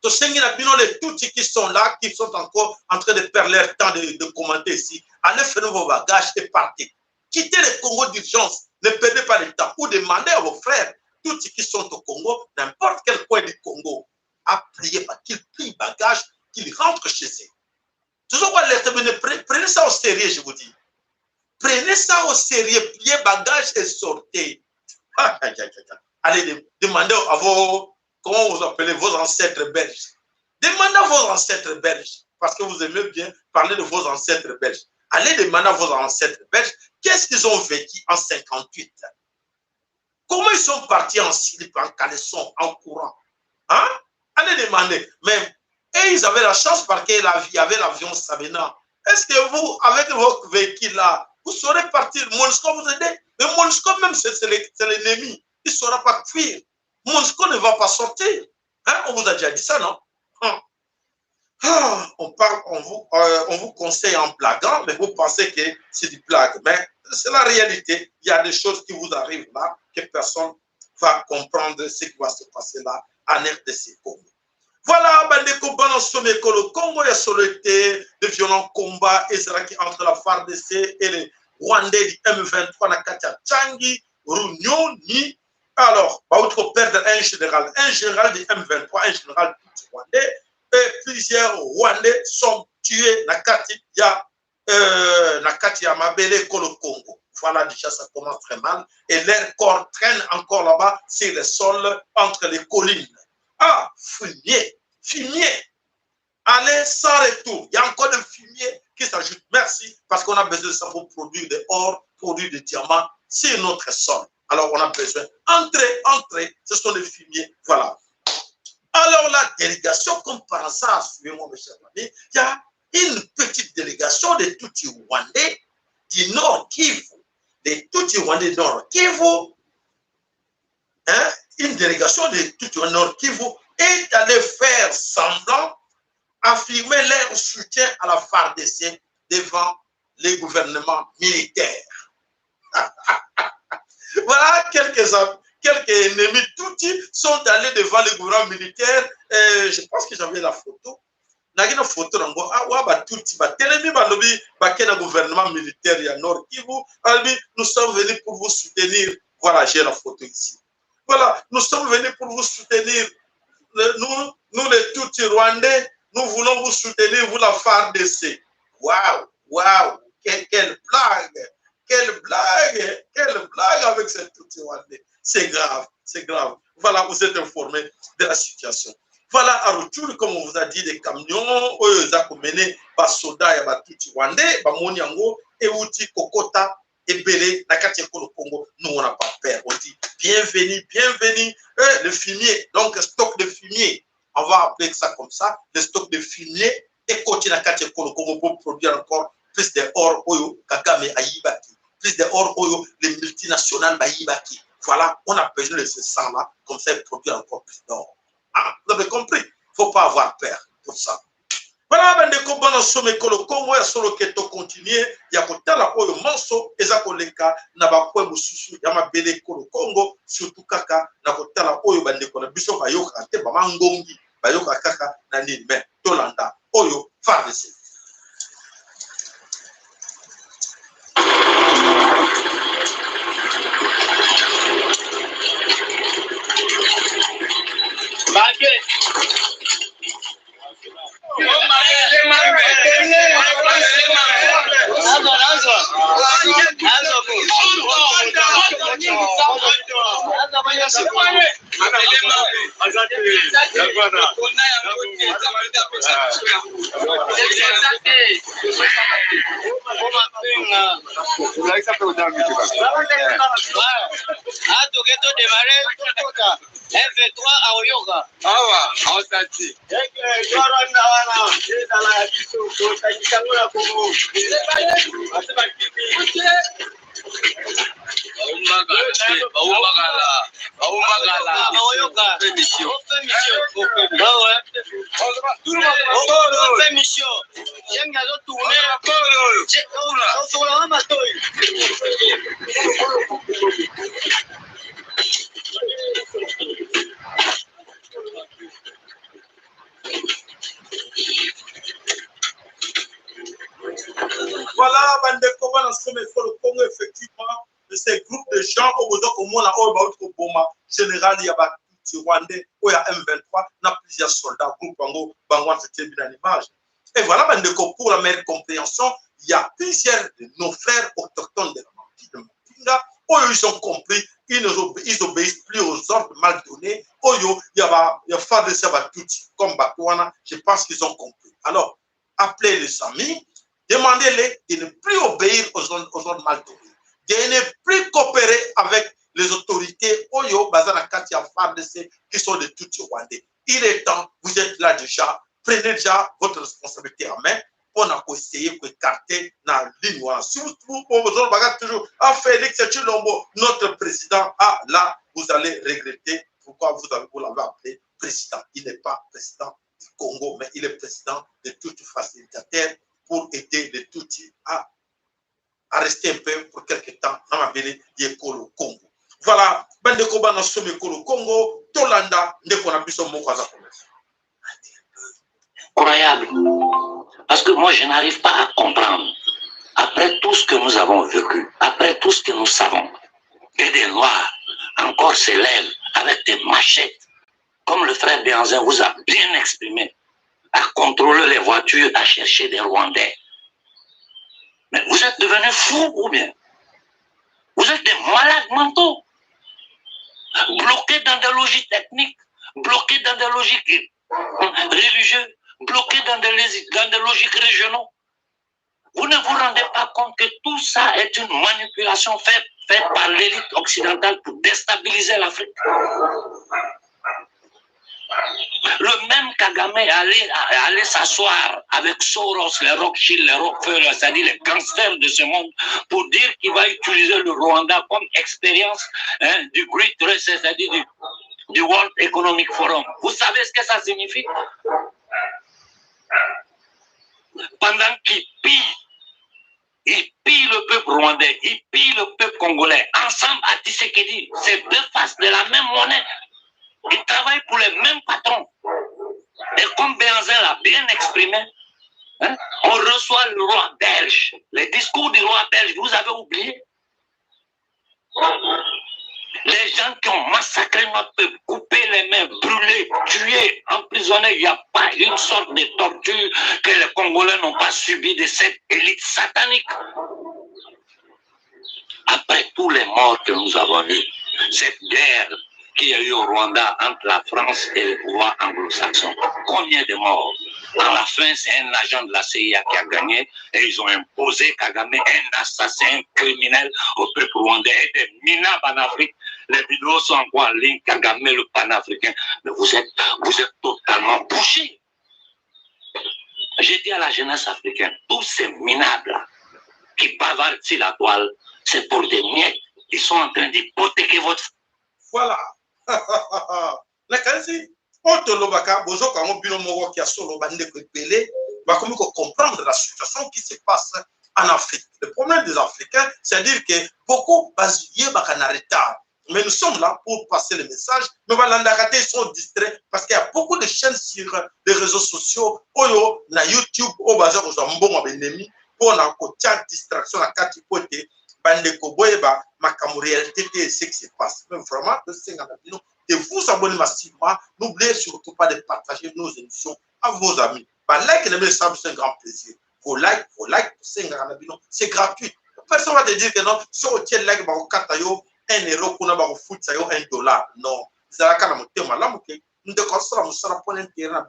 Les tout qui sont là, qui sont encore en train de perdre leur temps de commenter ici, allez fermer vos bagages et partez. Quittez le Congo d'urgence. Ne perdez pas le temps. Ou demandez à vos frères, tous ceux qui sont au Congo, n'importe quel coin du Congo, à prier, qu'ils plient bagages, qu'ils rentrent chez eux. Toujours prenez ça au sérieux, je vous dis. Prenez ça au sérieux, pliez bagages et sortez. Allez, demandez à vos, comment vous appelez, vos ancêtres belges. Demandez à vos ancêtres belges, parce que vous aimez bien parler de vos ancêtres belges. Allez demander à vos ancêtres belges, qu'est-ce qu'ils ont vécu en 58? Comment ils sont partis en slip, en caleçon, en courant? Hein? Allez demander. Même, et ils avaient la chance parce qu'il y avait l'avion Sabena. Est-ce que vous, avec votre véhicule là, vous saurez partir? Monusco vous aider? Mais Monusco même, c'est l'ennemi. Il ne saura pas fuir. Monusco ne va pas sortir. Hein? On vous a déjà dit ça, non? Hein? Ah, on vous conseille en blaguant, mais vous pensez que c'est du blague. Mais c'est la réalité. Il y a des choses qui vous arrivent là, que personne va comprendre ce qui va se passer là en RDC Congo. Voilà, bandeko bana someko le Congo, il y a sur le thé de violents combats entre la FARDC et les Rwandais du M23 na Katia Changi, Runyoni. Alors, bah, on perdre un général du M23, un général du Rwandais. Et plusieurs Rwandais sont tués na Katia Mabele Kolo Congo. Voilà, déjà ça commence très mal. Et leurs corps traînent encore là-bas sur le sol entre les collines. Ah, fumier. Allez, sans retour. Il y a encore des fumiers qui s'ajoutent. Merci, parce qu'on a besoin de ça pour produire de or, produire de diamants sur notre sol. Alors, on a besoin. Entrez, ce sont des fumiers. Voilà. Alors, la délégation, comme par hasard, suivez-moi, mes chers amis, il y a une petite délégation de Tutsi Rwandais du Nord Kivu. Des Tutsi Rwandais du Nord Kivu. Hein? Une délégation de Tutsi Rwandais du Nord Kivu est allée faire semblant, affirmer leur soutien à la FARDC devant les gouvernements militaires. Voilà quelques ennemis Tutsi sont allés devant les gouvernements militaires. Je pense que j'avais la photo. Une photo gouvernement militaire il y a Nord Kivu. Nous sommes venus pour vous soutenir. Voilà, j'ai la photo ici. Voilà, nous sommes venus pour vous soutenir. Nous les Tutsi Rwandais, nous voulons vous soutenir, vous la FARDC. Waouh, quelle blague! Quelle blague avec cette Tutsi Rwandais. C'est grave. Voilà, vous êtes informés de la situation. Voilà, à retour, comme on vous a dit, des camions, ils ont mené par soldats et par Tutsi Rwandais, par Moniango, et Outi, Kokota, et Belé, la Katiako, le Congo. Nous, on n'a pas peur. On dit bienvenue. Le fumier, donc stock de fumier. On va appeler ça comme ça, le stock de fumier, et continuer à Katiako, le Congo pour produire encore plus de or, Oyo, Kagame, Aïbaki. Plus de or, Oyo, les multinationales, Aïbaki. Voilà, on a besoin de ce sang-là, comme ça, il produit encore plus d'or. Ah, vous avez compris? Il ne faut pas avoir peur pour ça. Voilà, bandeko bana someko le Congo ya solo keto continuer ya kotala oyo manso eza koleka na bakwe mususu ya mabele ko le Congo surtout kaka na kotala oyo bandeko na biso bayoka te bamangongi bayoka kaka na nini mais tolanda oyo FARDC. le Congo, effectivement, ces groupes de gens, général, il y a Rwandais, il y a M23, il y a plusieurs soldats, groupe Bango, Bango, c'était bien l'image. Et voilà, pour la meilleure compréhension, il y a plusieurs de nos frères autochtones de la Mapinga, ils ont compris, ils obéissent plus aux ordres mal donnés. Il y a Fadé Sabatouti comme Batouana, je pense qu'ils ont compris. Alors, appelez les amis, demandez-les de ne plus obéir aux ordres mal donnés, de ne plus coopérer avec les autorités Oyo, Bazana Katia Fardese, qui sont de Tutsi Rwandais. Il est temps, vous êtes là déjà, prenez déjà votre responsabilité en main. On a essayé d'écarter dans la ligne. Si vous regardez toujours, Félix Tshilombo, notre président, là, vous allez regretter pourquoi vous l'avez appelé président. Il n'est pas président du Congo, mais il est président de tout facilitateur pour aider les Tutsis à rester un peu pour quelque temps dans la ville de Congo. Voilà, ben de Koba na somme Congo, Tolanda, de Konabiso Mokwaza. Incroyable. Parce que moi, je n'arrive pas à comprendre. Après tout ce que nous avons vécu, après tout ce que nous savons, que des Noirs encore s'élèvent avec des machettes, comme le frère Béanzin vous a bien exprimé, à contrôler les voitures, à chercher des Rwandais. Mais vous êtes devenus fous ou bien? Vous êtes des malades mentaux, bloqués dans des logiques techniques, bloqués dans des logiques religieuses, bloqués dans des logiques régionaux. Vous ne vous rendez pas compte que tout ça est une manipulation faite par l'élite occidentale pour déstabiliser l'Afrique. Le même Kagame allait s'asseoir avec Soros, les Rothschild, les Rockefeller, c'est-à-dire les gangsters de ce monde, pour dire qu'il va utiliser le Rwanda comme expérience du Great Reset, c'est-à-dire du World Economic Forum. Vous savez ce que ça signifie? Pendant qu'il pille le peuple rwandais, il pille le peuple congolais, ensemble à Tshisekedi, c'est deux faces de la même monnaie. Ils travaillent pour les mêmes patrons. Et comme Béanzin l'a bien exprimé, on reçoit le roi belge. Les discours du roi belge, vous avez oublié? Les gens qui ont massacré notre peuple, coupé les mains, brûlé, tué, emprisonné, il n'y a pas une sorte de torture que les Congolais n'ont pas subi de cette élite satanique. Après tous les morts que nous avons eus, cette guerre qu'il y a eu au Rwanda entre la France et le pouvoir anglo-saxon, combien de morts? À la fin, c'est un agent de la CIA qui a gagné et ils ont imposé Kagame, un assassin criminel au peuple rwandais et des minables en Afrique. Les vidéos sont encore en ligne, Kagame le panafricain. Mais vous êtes totalement bouchés. J'ai dit à la jeunesse africaine, tous ces minables-là qui bavardent sur la toile, c'est pour des miettes. Ils sont en train d'hypothéquer votre... Voilà. La quasi, Otolobaka, Bozoka, Mobilo Moro qui a solo bandé Pelé, va comprendre la situation qui se passe en Afrique. Le problème des Africains, c'est-à-dire que beaucoup basillés en retard. Mais nous sommes là pour passer le message. Mais ils sont distraits parce qu'il y a beaucoup de chaînes sur les réseaux sociaux, Oyo, na YouTube, au bazar, aux ambons, à ennemi, pour la distraction à 4 côtés. Bandeko Boyeba, ma réalité, c'est ce qui se passe. Mais vraiment, de vous abonner massivement, n'oubliez surtout pas de partager nos émissions à vos amis. Like et message, c'est un grand plaisir. Vos likes, c'est gratuit. Personne ne va te dire que non, si on tient like, on va 1 euro, on va foot, $1. Non. Vous allez quand même te mal, nous déconstruisons, nous serons pour l'intérêt,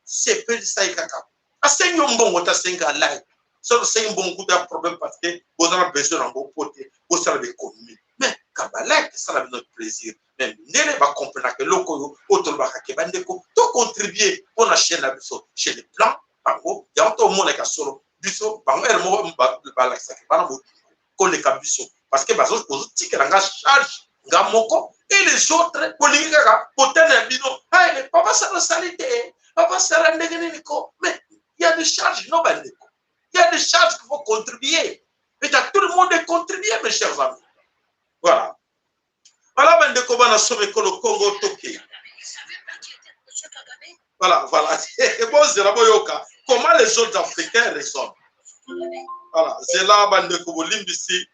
c'est peu de ça, et caca. À 5 bon, on a 5 like. C'est un bon coup de problème parce que vous avez besoin d'un bon côté, vous avez des communes. Mais quand vous avez ça, notre plaisir. Mais ne pas comprendre que l'oko, tout contribuer pour la chaîne chez les plans, il y a tout le monde qui a solo. Biso, parce que charge, et les autres, mais il y a des charges, non, il y a des charges qu'il faut contribuer. Et tout le monde est contribué, mes chers amis. Voilà. Voilà, le Congo Toké. Voilà, voilà. Comment les autres Africains raisonnent? Voilà, c'est là, Bandeko Bolimbisi.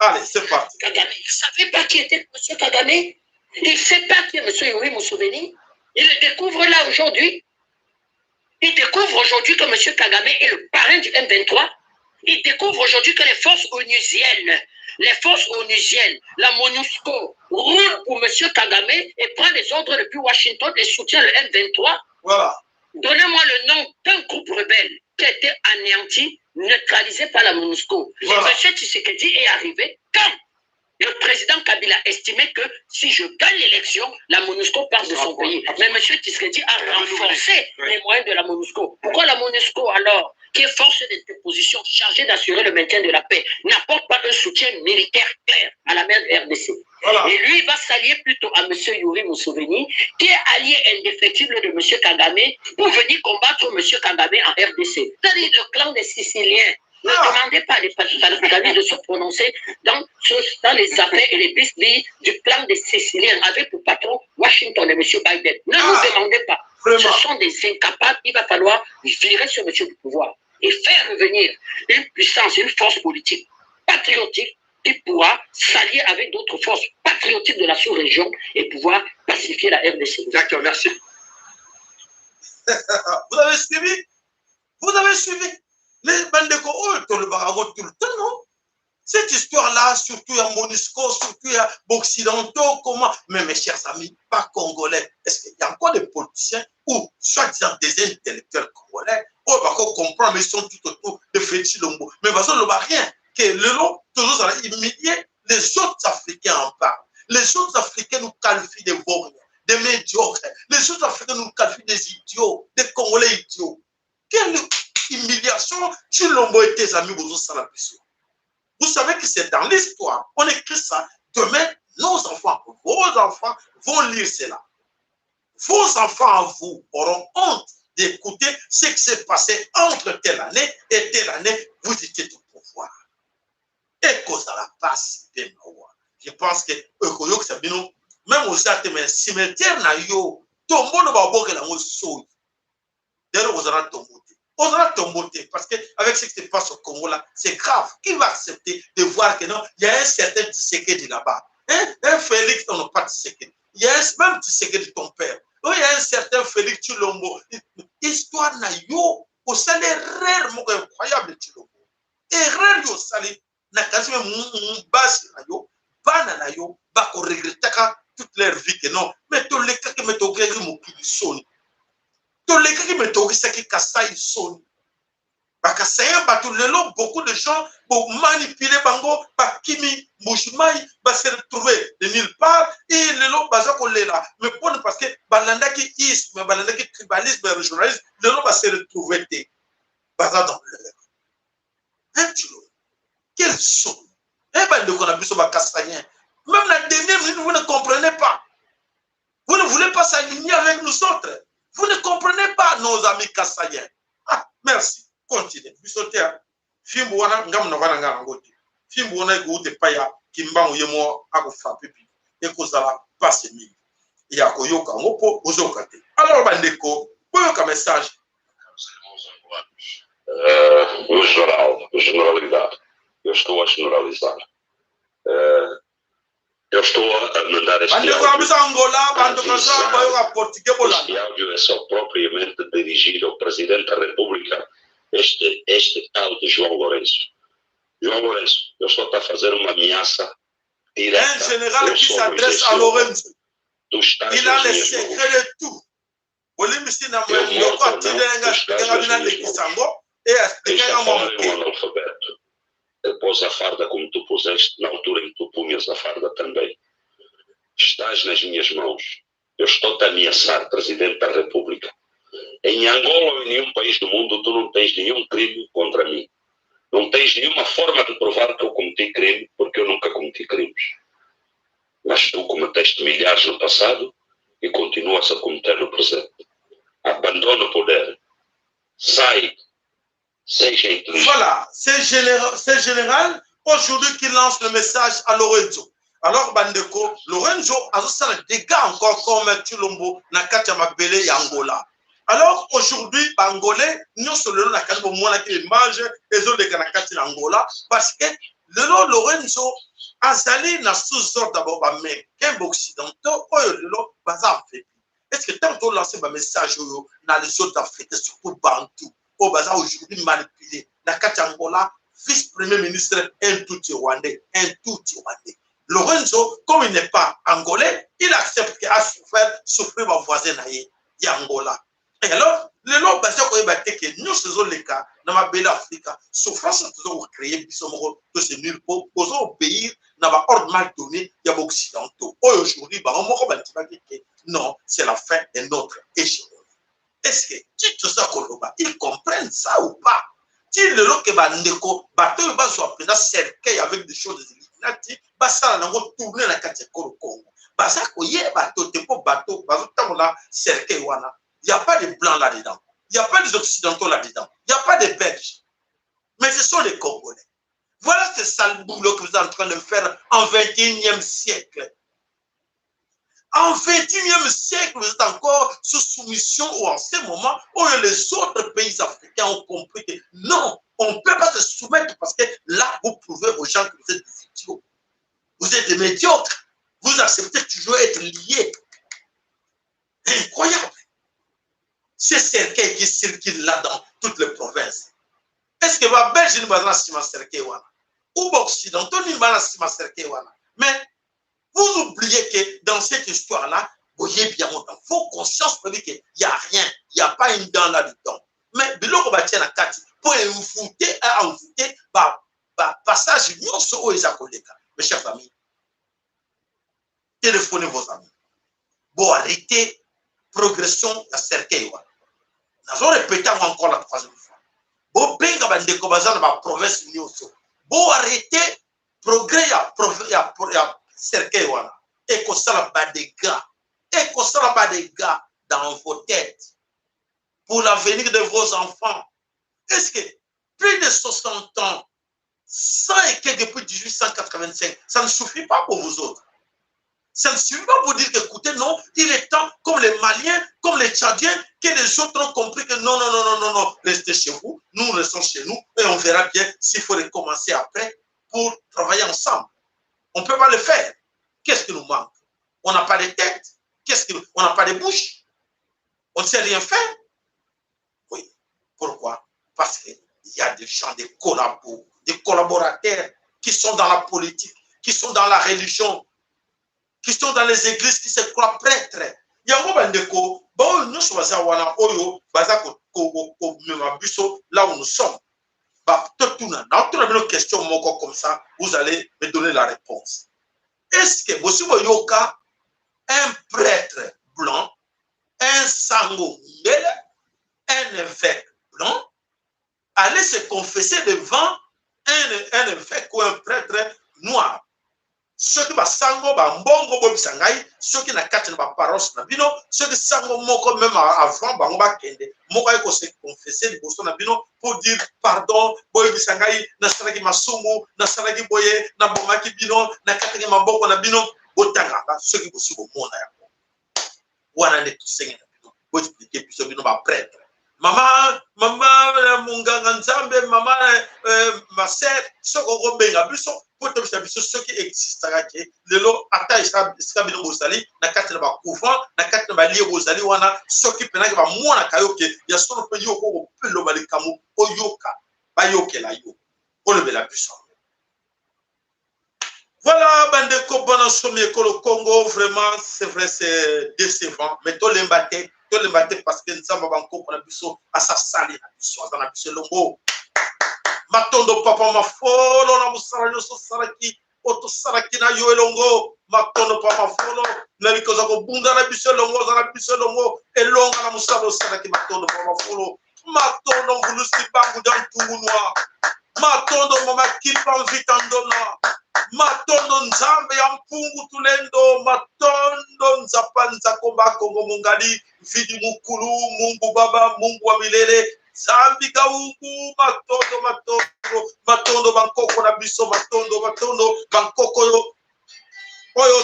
Allez, c'est parti. Kagame, il ne savait pas qui était M. Kagame. Il ne sait pas qui est M. Yoweri Museveni. Il le découvre là aujourd'hui. Il découvre aujourd'hui que M. Kagame est le parrain du M23. Il découvre aujourd'hui que les forces onusiennes, la MONUSCO, roulent pour M. Kagame et prend les ordres depuis Washington et soutient le M23. Voilà. Donnez-moi le nom d'un groupe rebelle qui a été anéanti, neutralisé par la MONUSCO. Voilà. Et M. Tshisekedi est arrivé quand le président Kabila estimait que si je gagne l'élection, la MONUSCO part de son pays. Mais M. Tshisekedi a renforcé les moyens de la MONUSCO. Pourquoi la MONUSCO alors, qui est force d'interposition chargée d'assurer le maintien de la paix, n'apporte pas un soutien militaire clair à la mer de RDC? Voilà. Et lui, il va s'allier plutôt à M. Yoweri Museveni, qui est allié indéfectible de M. Kagame, pour venir combattre M. Kagame en RDC. C'est-à-dire le clan des Siciliens. Ne demandez pas à Kagame de se prononcer dans les affaires et les bisbilles du clan des Siciliens avec pour patron Washington et M. Biden. Ne nous demandez pas. Vraiment. Ce sont des incapables. Il va falloir virer ce monsieur du pouvoir et faire revenir une puissance, une force politique patriotique qui pourra s'allier avec d'autres forces patriotiques de la sous-région et pouvoir pacifier la RDC. D'accord, merci. Vous avez suivi? Vous avez suivi? Les Bandeko, tout le baragot tout le temps, non? Cette histoire-là, surtout à MONUSCO, surtout à Occidentaux, comment? Mais mes chers amis, pas congolais. Est-ce qu'il y a encore des politiciens ou, soi-disant, des intellectuels congolais? Oh, bah, qu'on comprend, mais ils sont tout autour de Félix Lombo. Mais parce qu'on ne voit rien. Que le lot, toujours, ça va humilier les autres Africains en parlent. Les autres Africains nous qualifient de vauriens, des médiocres. Les autres Africains nous qualifient des idiots, des Congolais idiots. Quelle humiliation, Chilombo et tes amis, vous savez que c'est dans l'histoire. On écrit ça. Demain, nos enfants, vos enfants vont lire cela. Vos enfants à vous auront honte d'écouter ce qui s'est passé entre telle année et telle année. Vous étiez au pouvoir. Et que ça la passe. Je pense que même aux ateliers, cimetière na yo, tout le monde va voir que la mousse d'ailleurs, vous allez tomber. On va tomber parce qu'avec ce qui se passe au Congo là, c'est grave. Qui va accepter de voir que non, il y a un certain Tshisekedi là-bas. Un Félix, on n'a pas Tshisekedi. Il y a même Tshisekedi de ton père. Il y a un certain Félix Tshilombo. Histoire na yo, au salaire rare, incroyable Tshilombo. Et rare yo salaire, na quasi même base na yo, bana na yo, ba ko regretter toute leur vie que non. Mais tous les cas qui me toquent mon qui sonne. Les gens qui me disent que Kassai sonne. Parce que beaucoup de gens pour manipuler Bango, Kimi, Mouchmaï, va se retrouver de nulle part. Et le lot, là. Mais parce que Balanda qui isme, Balanda qui tribalisme, régionalisme, le lot va se retrouver dans l'heure. Hein, tu vois? Quels sont? Eh ben, de qu'on a vu sur ma Kassaïen. Même la dernière minute, vous ne comprenez pas. Vous ne voulez pas s'aligner avec nous autres. Vous ne comprenez pas nos amis Kassaïens. Ah, merci. Continuez. Vous sautez. Fimboana, ngam novana ngangoti. Fimboana goute paya, kimbango yemo, ako frappe, et kozala passe mille. Il y a koyoka, ngopo, ozokate. Alors, bandeko, koyoka message. No geral, generalidade. Eu estou a generalizar. Eu estou a mandar este áudio. Este áudio é só propriamente dirigido ao Presidente da República, este tal de João Lourenço. João Lourenço, eu estou a fazer uma ameaça direta. Un général qui s'adresse à Lourenço. Il a les secrets de tout. Pôs a farda como tu puseste na altura em que tu punhas a farda também. Estás nas minhas mãos. Eu estou-te a ameaçar, Presidente da República. Em Angola ou em nenhum país do mundo tu não tens nenhum crime contra mim. Não tens nenhuma forma de provar que eu cometi crime, porque eu nunca cometi crimes. Mas tu cometeste milhares no passado e continuas a cometer no presente. Abandona o poder. Sai. Voilà, c'est général aujourd'hui qui lance le message à Lorenzo. Alors, Bandeko, Lorenzo a fait des dégâts encore comme Tshilombo, Nakatia Mabele et Angola. Alors aujourd'hui, Angolais, nous sommes le la carte pour moi qui mange les autres de Kanakati Angola parce que le nom Lorenzo Azali n'a sous-ordre d'abord mais qu'un occidentaux, le nom bazar fait. Est-ce que tant qu'on lance un message dans les autres Africains, surtout Bantou, au bazar aujourd'hui manipulé, la carte Angola, vice-premier ministre, un tout Rwandais. Lorenzo, comme il n'est pas angolais, il accepte qu'il a souffert mon voisin Angola. Et alors, le long basé quoi battre que nous faisons les cas dans ma belle Afrique, souffrance toujours créer bisomoro de ce nul pour obéir dans ma ordre mal donné, il y a occidentaux. Aujourd'hui, non, c'est la fin de notre échec. Est-ce que tout ça ils comprennent ça ou pas? Si le lot que bandeko bateau va soit présent cercueil avec des choses illuminati, ça n'a pas tourné la catégorie Congo. Ça koye bateau te pour bateau, bateau là cercueil wana. Il n'y a pas de blancs là-dedans. Il n'y a pas des occidentaux là-dedans. Il n'y a pas de Belges. Mais ce sont les Congolais. Voilà ce sale boulot que vous êtes en train de faire en 21e siècle. En 21e siècle, vous êtes encore sous soumission ou en ce moment où les autres pays africains ont compris que non, on ne peut pas se soumettre parce que là, vous prouvez aux gens que vous êtes des idiots. Vous êtes des médiocres. Vous acceptez toujours être liés. Incroyable. C'est cercueil qui circule là dans toutes les provinces. Est-ce que va Belge ne va pas se cercueil ou occidentaux ne va pas se cercueil? Mais vous oubliez que dans cette histoire-là, voyez bien, vos consciences peuvent dire qu'il n'y a rien, il n'y a pas une dent là-dedans. Mais biloko va tirer la carte pour envoûter, passage non sur aux collègues. Mes chers amis, téléphonez vos amis. Bon, arrêtez progression à cercueil. Nous allons répéter encore la troisième fois. Bon, benga bandeko baza na ba province nyonso. Bon, arrêtez progrès ya cercueil wana. Et que ça la badega dans vos têtes pour l'avenir de vos enfants. Est-ce que plus de 60 ans, 100 et que depuis 1885, ça ne suffit pas pour vous autres? Ça ne suffit pas pour dire que, écoutez, non, il est temps, comme les Maliens, comme les Tchadiens, que les autres ont compris que non, restez chez vous, nous restons chez nous, et on verra bien s'il faut recommencer après pour travailler ensemble. On ne peut pas le faire. Qu'est-ce qui nous manque? On n'a pas de tête. On n'a pas de bouche. On ne sait rien faire. Oui. Pourquoi? Parce qu'il y a des gens, des collaborateurs qui sont dans la politique, qui sont dans la religion, qui sont dans les églises, qui se croient prêtres. Il y a un moment où nous sommes là où nous sommes. Une question comme ça, vous allez me donner la réponse. Est-ce que vous avez un prêtre blanc, un sango, un évêque blanc, aller se confesser devant un évêque ou un prêtre noir? Ceux qui sango mbongo bobisangai, ceux qui na kati na paroisse na bino, ceux qui sango moko même avant bango ba kende, moko ko se confesser liboso na bino pour dire pardon, bobisangai na salaki masumu, na salaki boye, na bomaki bino, na kati maboko na bino, botanga ceux qui bosi bomona yako. Wana ne tusenga na bino, botipliquer biso bino ba prêtre. Mama munganga nzambe, mama ma sœur, soko benga biso pour ceux qui existent, le lot attaque Skabino Bozali, na kati na ba couvent, na kati na ba lié Bozali, wana ceux qui pena ba mwana kayoke, ya solo pe yoko pelo balikamu oyoka, ba yoke la yo, pour le la puissance. Voilà, bande ko bona somme ekolo Congo, vraiment c'est vrai c'est décevant, mais to l'embate parce que nzamba banko pour la biso asasali na biso na biso longo. Matondo papa mafolo na musala nyoso saraki oto saraki na yo elongo matondo papa mafolo na bikoza ko bunda na biso longo elonga na musala saraki matondo papa mafolo matondo ngulusi bangu dan tungunwa matondo mama kipa vitandona matondo nzambe ya mpungu tulendo matondo nzapanza komba kongo mungali vidi mukulu mungu baba mungu wa milele zambi kaungu matondo bankoko na biso matondo bankoko yo oyo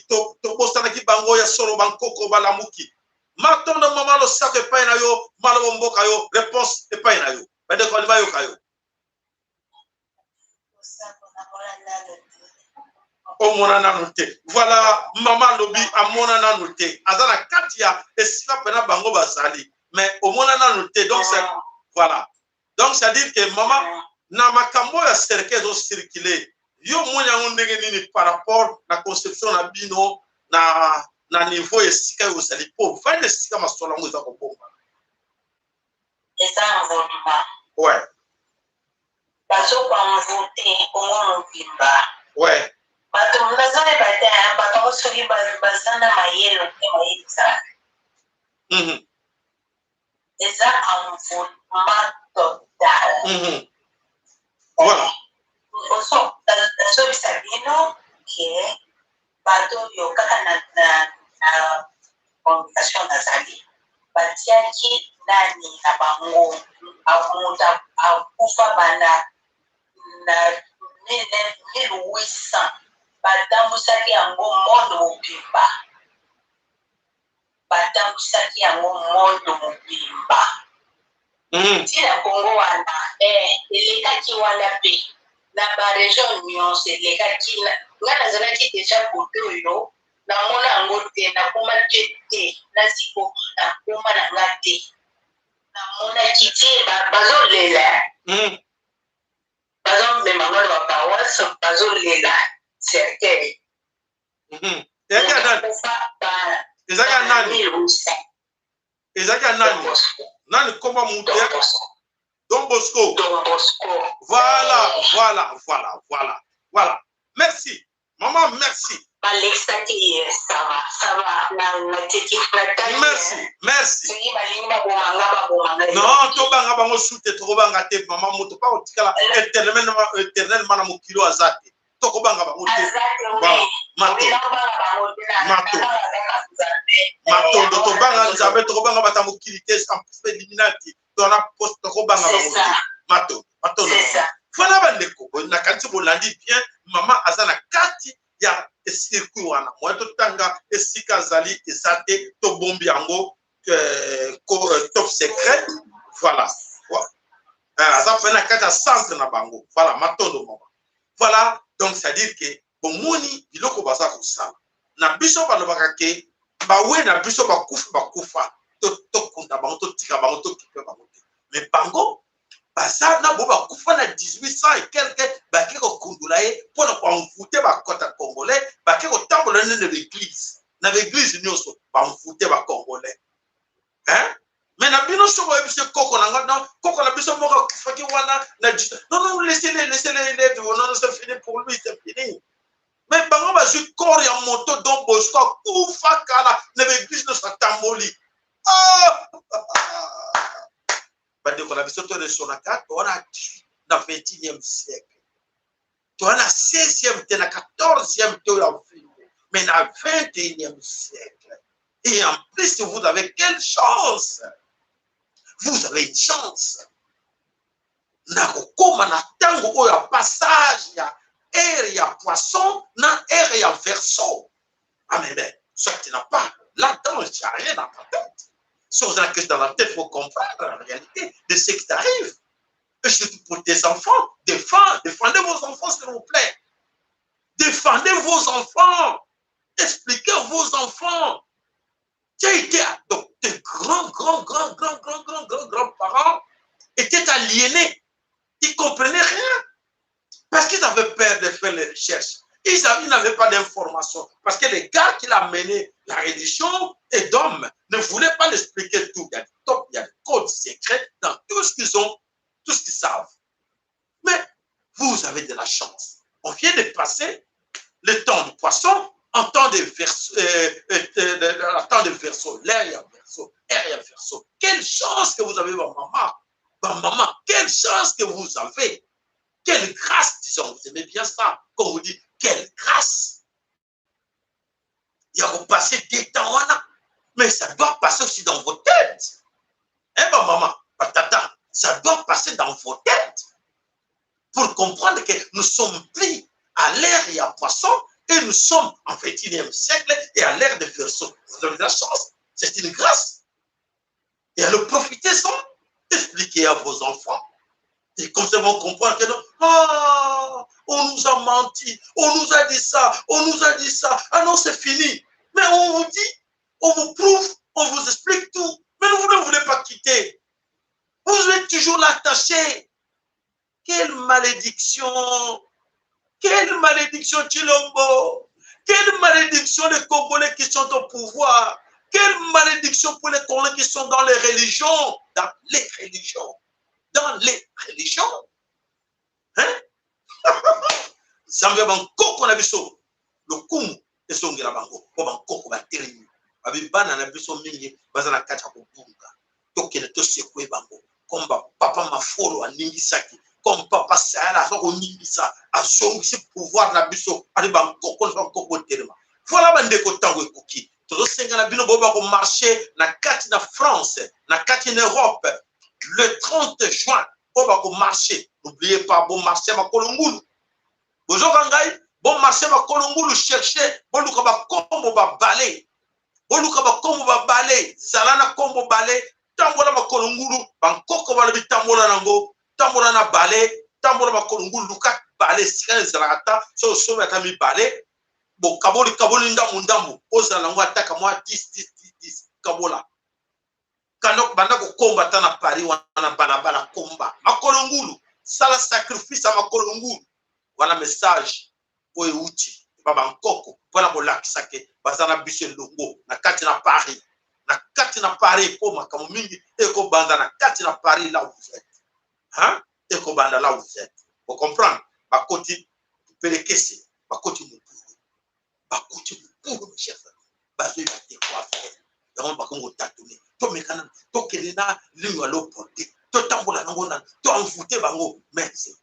to bosana ki bango ya solo bankoko balamuki Matondo maman le sac et pas na yo, malombo kayo, réponse et pas na yo. Mais de quoi il va yo kayo. Omona nanote. Voilà, maman lobi amona nanote. Azana katia esika pena bango bazali. Mais omona nanote. Donc c'est voilà. Donc ça dit que maman na makambo ya cercle do circuler. Yo monya ngondenge nini par rapport na conception na bino na niveau esika yo sali po va esika masola ngo za ko bomba. Et ça envolement. Ouais. Baso kwa mvote omono bimba. Ouais. Bato mnazone bata bato sori bazana mayelo ke mayisa. Et ça envolement total. Voilà. Also, so bisabino ke bato yo kaka na communication nazali. Batiaki nani na bango amuta akufa bana na 1800 batambusaki yango mondo mobimba tina kongo wana elekaki wana mpe na baregion nyonso elekaki nga nazalaki deja kote oyo namona yango te nakoma te na siko nakoma na nga te namonaki te bazolela bazomema ngo na baparoise bazolela cercueil ezaka nani nani koma mutu Don Bosco. Voilà. Merci. Maman, merci. Merci. Non, to banga bango soute to banga te maman moto pa otikala éternellement na mokilo azate. To ko banga bango te. Mato do to banga nzambe to ko banga bata mokili te sans éliminati. To na poste to ko banga bango te. Mato. Fana bandeko na kanti bolandi bien maman azana kati ya circuit wana moi to tanga esika zali ezate to bombi yango top secret voilà ça fait na kata centre na bango voilà matondo maman voilà donc ça dit que bomoni biloko baza kusala na biso balobaka ke bawe na biso bakufa to kunda bango to tika bango to kipe bango mais bango basa na bo bakufa na 1800 et quelques baki ko kundula ye pona kwa mfute ba kota congolais baki ko tambola na l'église nyonso ba mfute ba congolais mais na bino so ba biso koko na ngana koko na biso moko kufaki wana na non laissez-les non c'est fini pour lui c'est fini mais bango ba ju corps ya moto Don Bosco kufa kala na l'église no sa tamboli Bandeko la biso to de sonaka to na 21e siècle. To na 16e te na 14e te la vie. Mais na 21e siècle. Et en plus vous avez quelle chance. Vous avez une chance. Na kokoma na tango o ya passage ya air ya poisson na air ya verso. Ah mais ça tu n'as pas là-dedans il n'y a rien dans ta tête. Sauf que dans la tête, il faut comprendre la réalité de ce qui t'arrive. Et surtout pour tes enfants, défendez vos enfants, s'il vous plaît. Défendez vos enfants. Expliquez vos enfants. Tu as été, donc, tes grands-parents étaient aliénés. Ils ne comprenaient rien. Parce qu'ils avaient peur de faire les recherches. Ils n'avaient pas d'informations. Parce que les gars qui l'ont mené la reddition et d'hommes ne voulaient pas l'expliquer tout. Il y a des codes secrets dans tout ce qu'ils ont, tout ce qu'ils savent. Mais vous avez de la chance. On vient de passer le temps du poisson en temps de verso, l'air et verso, air et verso. Quelle chance que vous avez, ma maman. Quelle chance que vous avez. Quelle grâce, disons. Vous aimez bien ça. Quand vous dites, quelle grâce. Il y a passé des temps, mais ça doit passer aussi dans vos têtes. Hein, ma maman, patata, ça doit passer dans vos têtes pour comprendre que nous sommes pris à l'ère et à poisson et nous sommes en 21e siècle et à l'ère de verso. Vous avez de la chance. C'est une grâce. Et alors profitez-en, expliquez à vos enfants. Et comme ça, ils vont comprendre que on nous a menti, on nous a dit ça, on nous a dit ça. Ah non, c'est fini. Mais on vous dit, on vous prouve, on vous explique tout. Mais vous ne voulez pas quitter. Vous êtes toujours l'attaché. Quelle malédiction! Quelle malédiction, Chilombo! Quelle malédiction les Congolais qui sont au pouvoir! Quelle malédiction pour les Congolais qui sont dans les religions! Dans les religions! Dans les religions! Hein? Zambia banko qu'on a vu ça. Le kumu et son girabango. Pour banko va terminer. Avec bana na biso mingi bazana kacha kubunga. Tokene to sekwe bango. Comme papa mafolo aningi saki. Comme papa Sahara so oningi sa a songi pouvoir na biso ali banko ko banko terma. Voilà bande ko tango ekoki. Todo senga na bino boba ko marcher na kati na France, na kati na Europe le 30 juin. Boba ko marcher. N'oubliez pas bon marcher ma kolongulu. Bozo kangai bon marché ba kolongulu chercher bon luka ba kombo ba balé bon luka ba kombo ba balé salana kombo balé tambola ba kolongulu ban koko ba bi tambola nango tambola na balé tambola ba kolongulu luka balé sika zalata so so ba tami balé bo kaboli ndambu ozala ngo ataka moi 10 kabola kanok banda ko komba tana Paris wana bana komba makolongulu sala sacrifice a makolongulu wana message oye uti baba nkoko pona ko lakisa ke bazana biso longo na kati na Paris ko makamu mingi eko banda na kati na Paris là où vous êtes hein eko banda là où vous êtes vous comprenez bakoti pelekese bakoti mupuru mes chers bazo ibate kwa faire donc bakongo tatone to mekana to kelena lingo lo porter to tambola nango na to envoûter bango mais c'est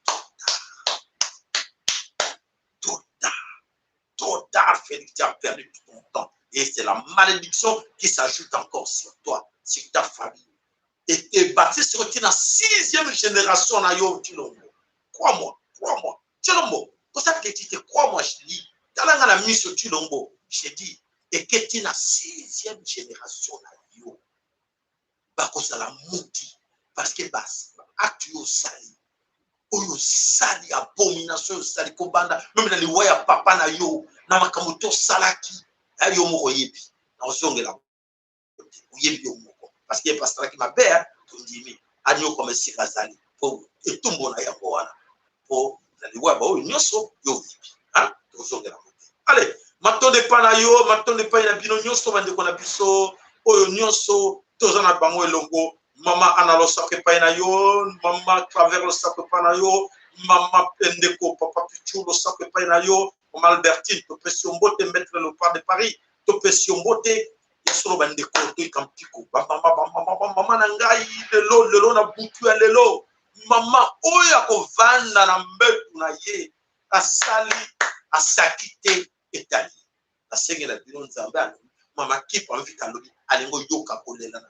trop tard, Félix, tu as perdu tout ton temps. Et c'est la malédiction qui s'ajoute encore sur toi, sur ta famille. Et tu es bâti sur la 6e génération na yo Chilombo. Crois-moi. Chilombo, pour ça que tu te crois-moi, je dis, dans la mise sur Chilombo, je dis, et que tu es la 6e génération na yo. Parce que la mouti, parce que acte yo sali. Oyo sali abomination sali kobanda même na liwa ya papa na yo na makamuto salaki ayo moko yebi na osongela yebi yo moko parce que pasteur qui mabea tondimi anyo comme si kazali po etumbo na ya wana po na liwa ba oyo nyoso yo yebi hein osongela allez matonde pa na yo matonde pa na bino nyoso bande ko na biso oyo nyoso tozana bango elongo Mama Analo Sakepa na yo, Mama Claver Sakepa na yo, Mama Pendeko, Papa Pichou Sakepa na yo, Mama Albertine, Topession Bote, Maître le Père de Paris, Topession Bote, Yasolo Bandeko, Toikampiko, Mama Nangai, le lo na butu ya lelo, Mama Oya Kovanda na mbetu na ye, Asali, Asakite, Etali. Asenge la bilon Zamba, Mama Kip en vita lobi, Alengo Yoka Kolela na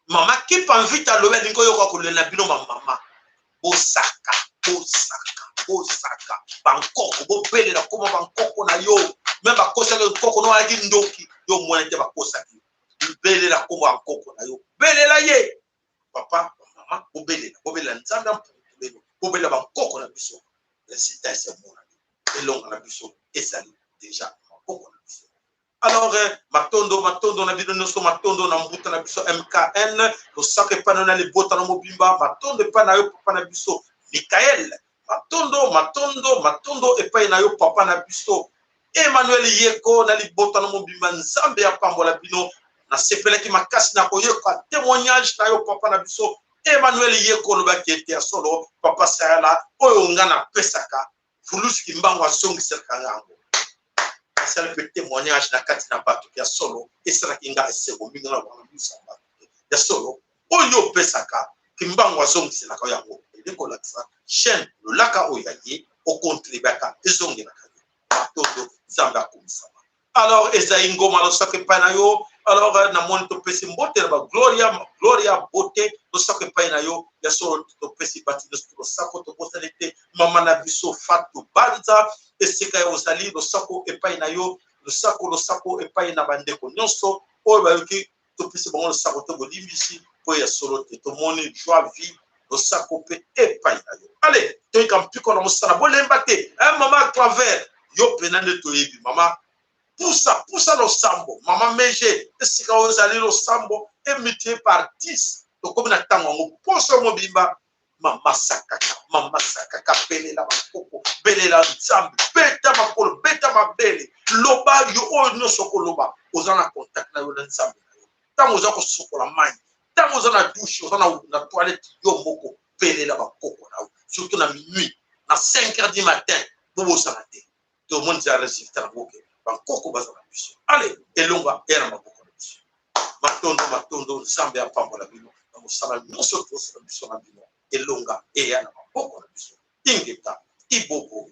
Mama qui invite à l'ouest lingo yoko ko le bino mama bosaka bankoko bo bele na koma bankoko na yo même ba kosa le koko no agi ndoki yo mwana te ba kosa ki bele na koma bankoko na yo bele la ye papa mama bo bele nzamba bo bele bankoko na biso c'est ça mona elonga na biso esali déjà bankoko na biso. Alors, matondo na bino noso matondo na mbuta na biso MKN, lo sake pana na le bota na mobimba, matondo pa na yo papa na biso Mikael, matondo epai na yo papa na biso Emmanuel Yeko na li bota na mobimba nzambe ya pambola bino na sepeleki makasi na koyoka témoignage na yo papa na biso Emmanuel Yeko lo bakete ya solo papa Sahara oyo ngana pesaka fuluski mbango asongisaka ngango. Ça le témoignage na kati na bato ya solo et ça la kinga esego minga na wana musamba ya solo oyo pesaka kimbango azongisi na kayango ndeko la ça chaîne le laka oyaye au contribaka ezongi na kayo todo zamba kumusaba. Alors Esaïe Ngoma lo sakepa na yo alors na moni to pesi mbote ba gloria beauté lo sakepa na yo ya solo to pesi bati de sako to posalite mama na biso Fatou Banza esika ya ozali lo sako epai na yo lo sako epai na bandeko nyonso oyo bayoki topesi bango losako te bolimbisi mpo ya solo te tomoni joie vie losako mpe epai na yo ale toyika mpiko na mosala bolemba te mama à travers yo pena nde toyebi mama pusa losambo mama meje esika ozali losambo emultiplié par 10 tokomi na ntango yango poso mobimba mama sakaka belela bakoko belela nzambe beta makolo beta mabele loba yo oyo nyonso okoloba oza na contact na yo na nzambe na yo ntango oza kosokola mai ntango oza na douche oza na toilette yo moko belela bakoko na yo surtout na minuit na 5h du matin bobosana te tomoni za résultat na boke bakoko baza na biso ale elonga era maboko na biso matondo nzambe apambola bino na mosala nyonso tosala biso na bino elonga eya na maboko na biso ingeta ibobo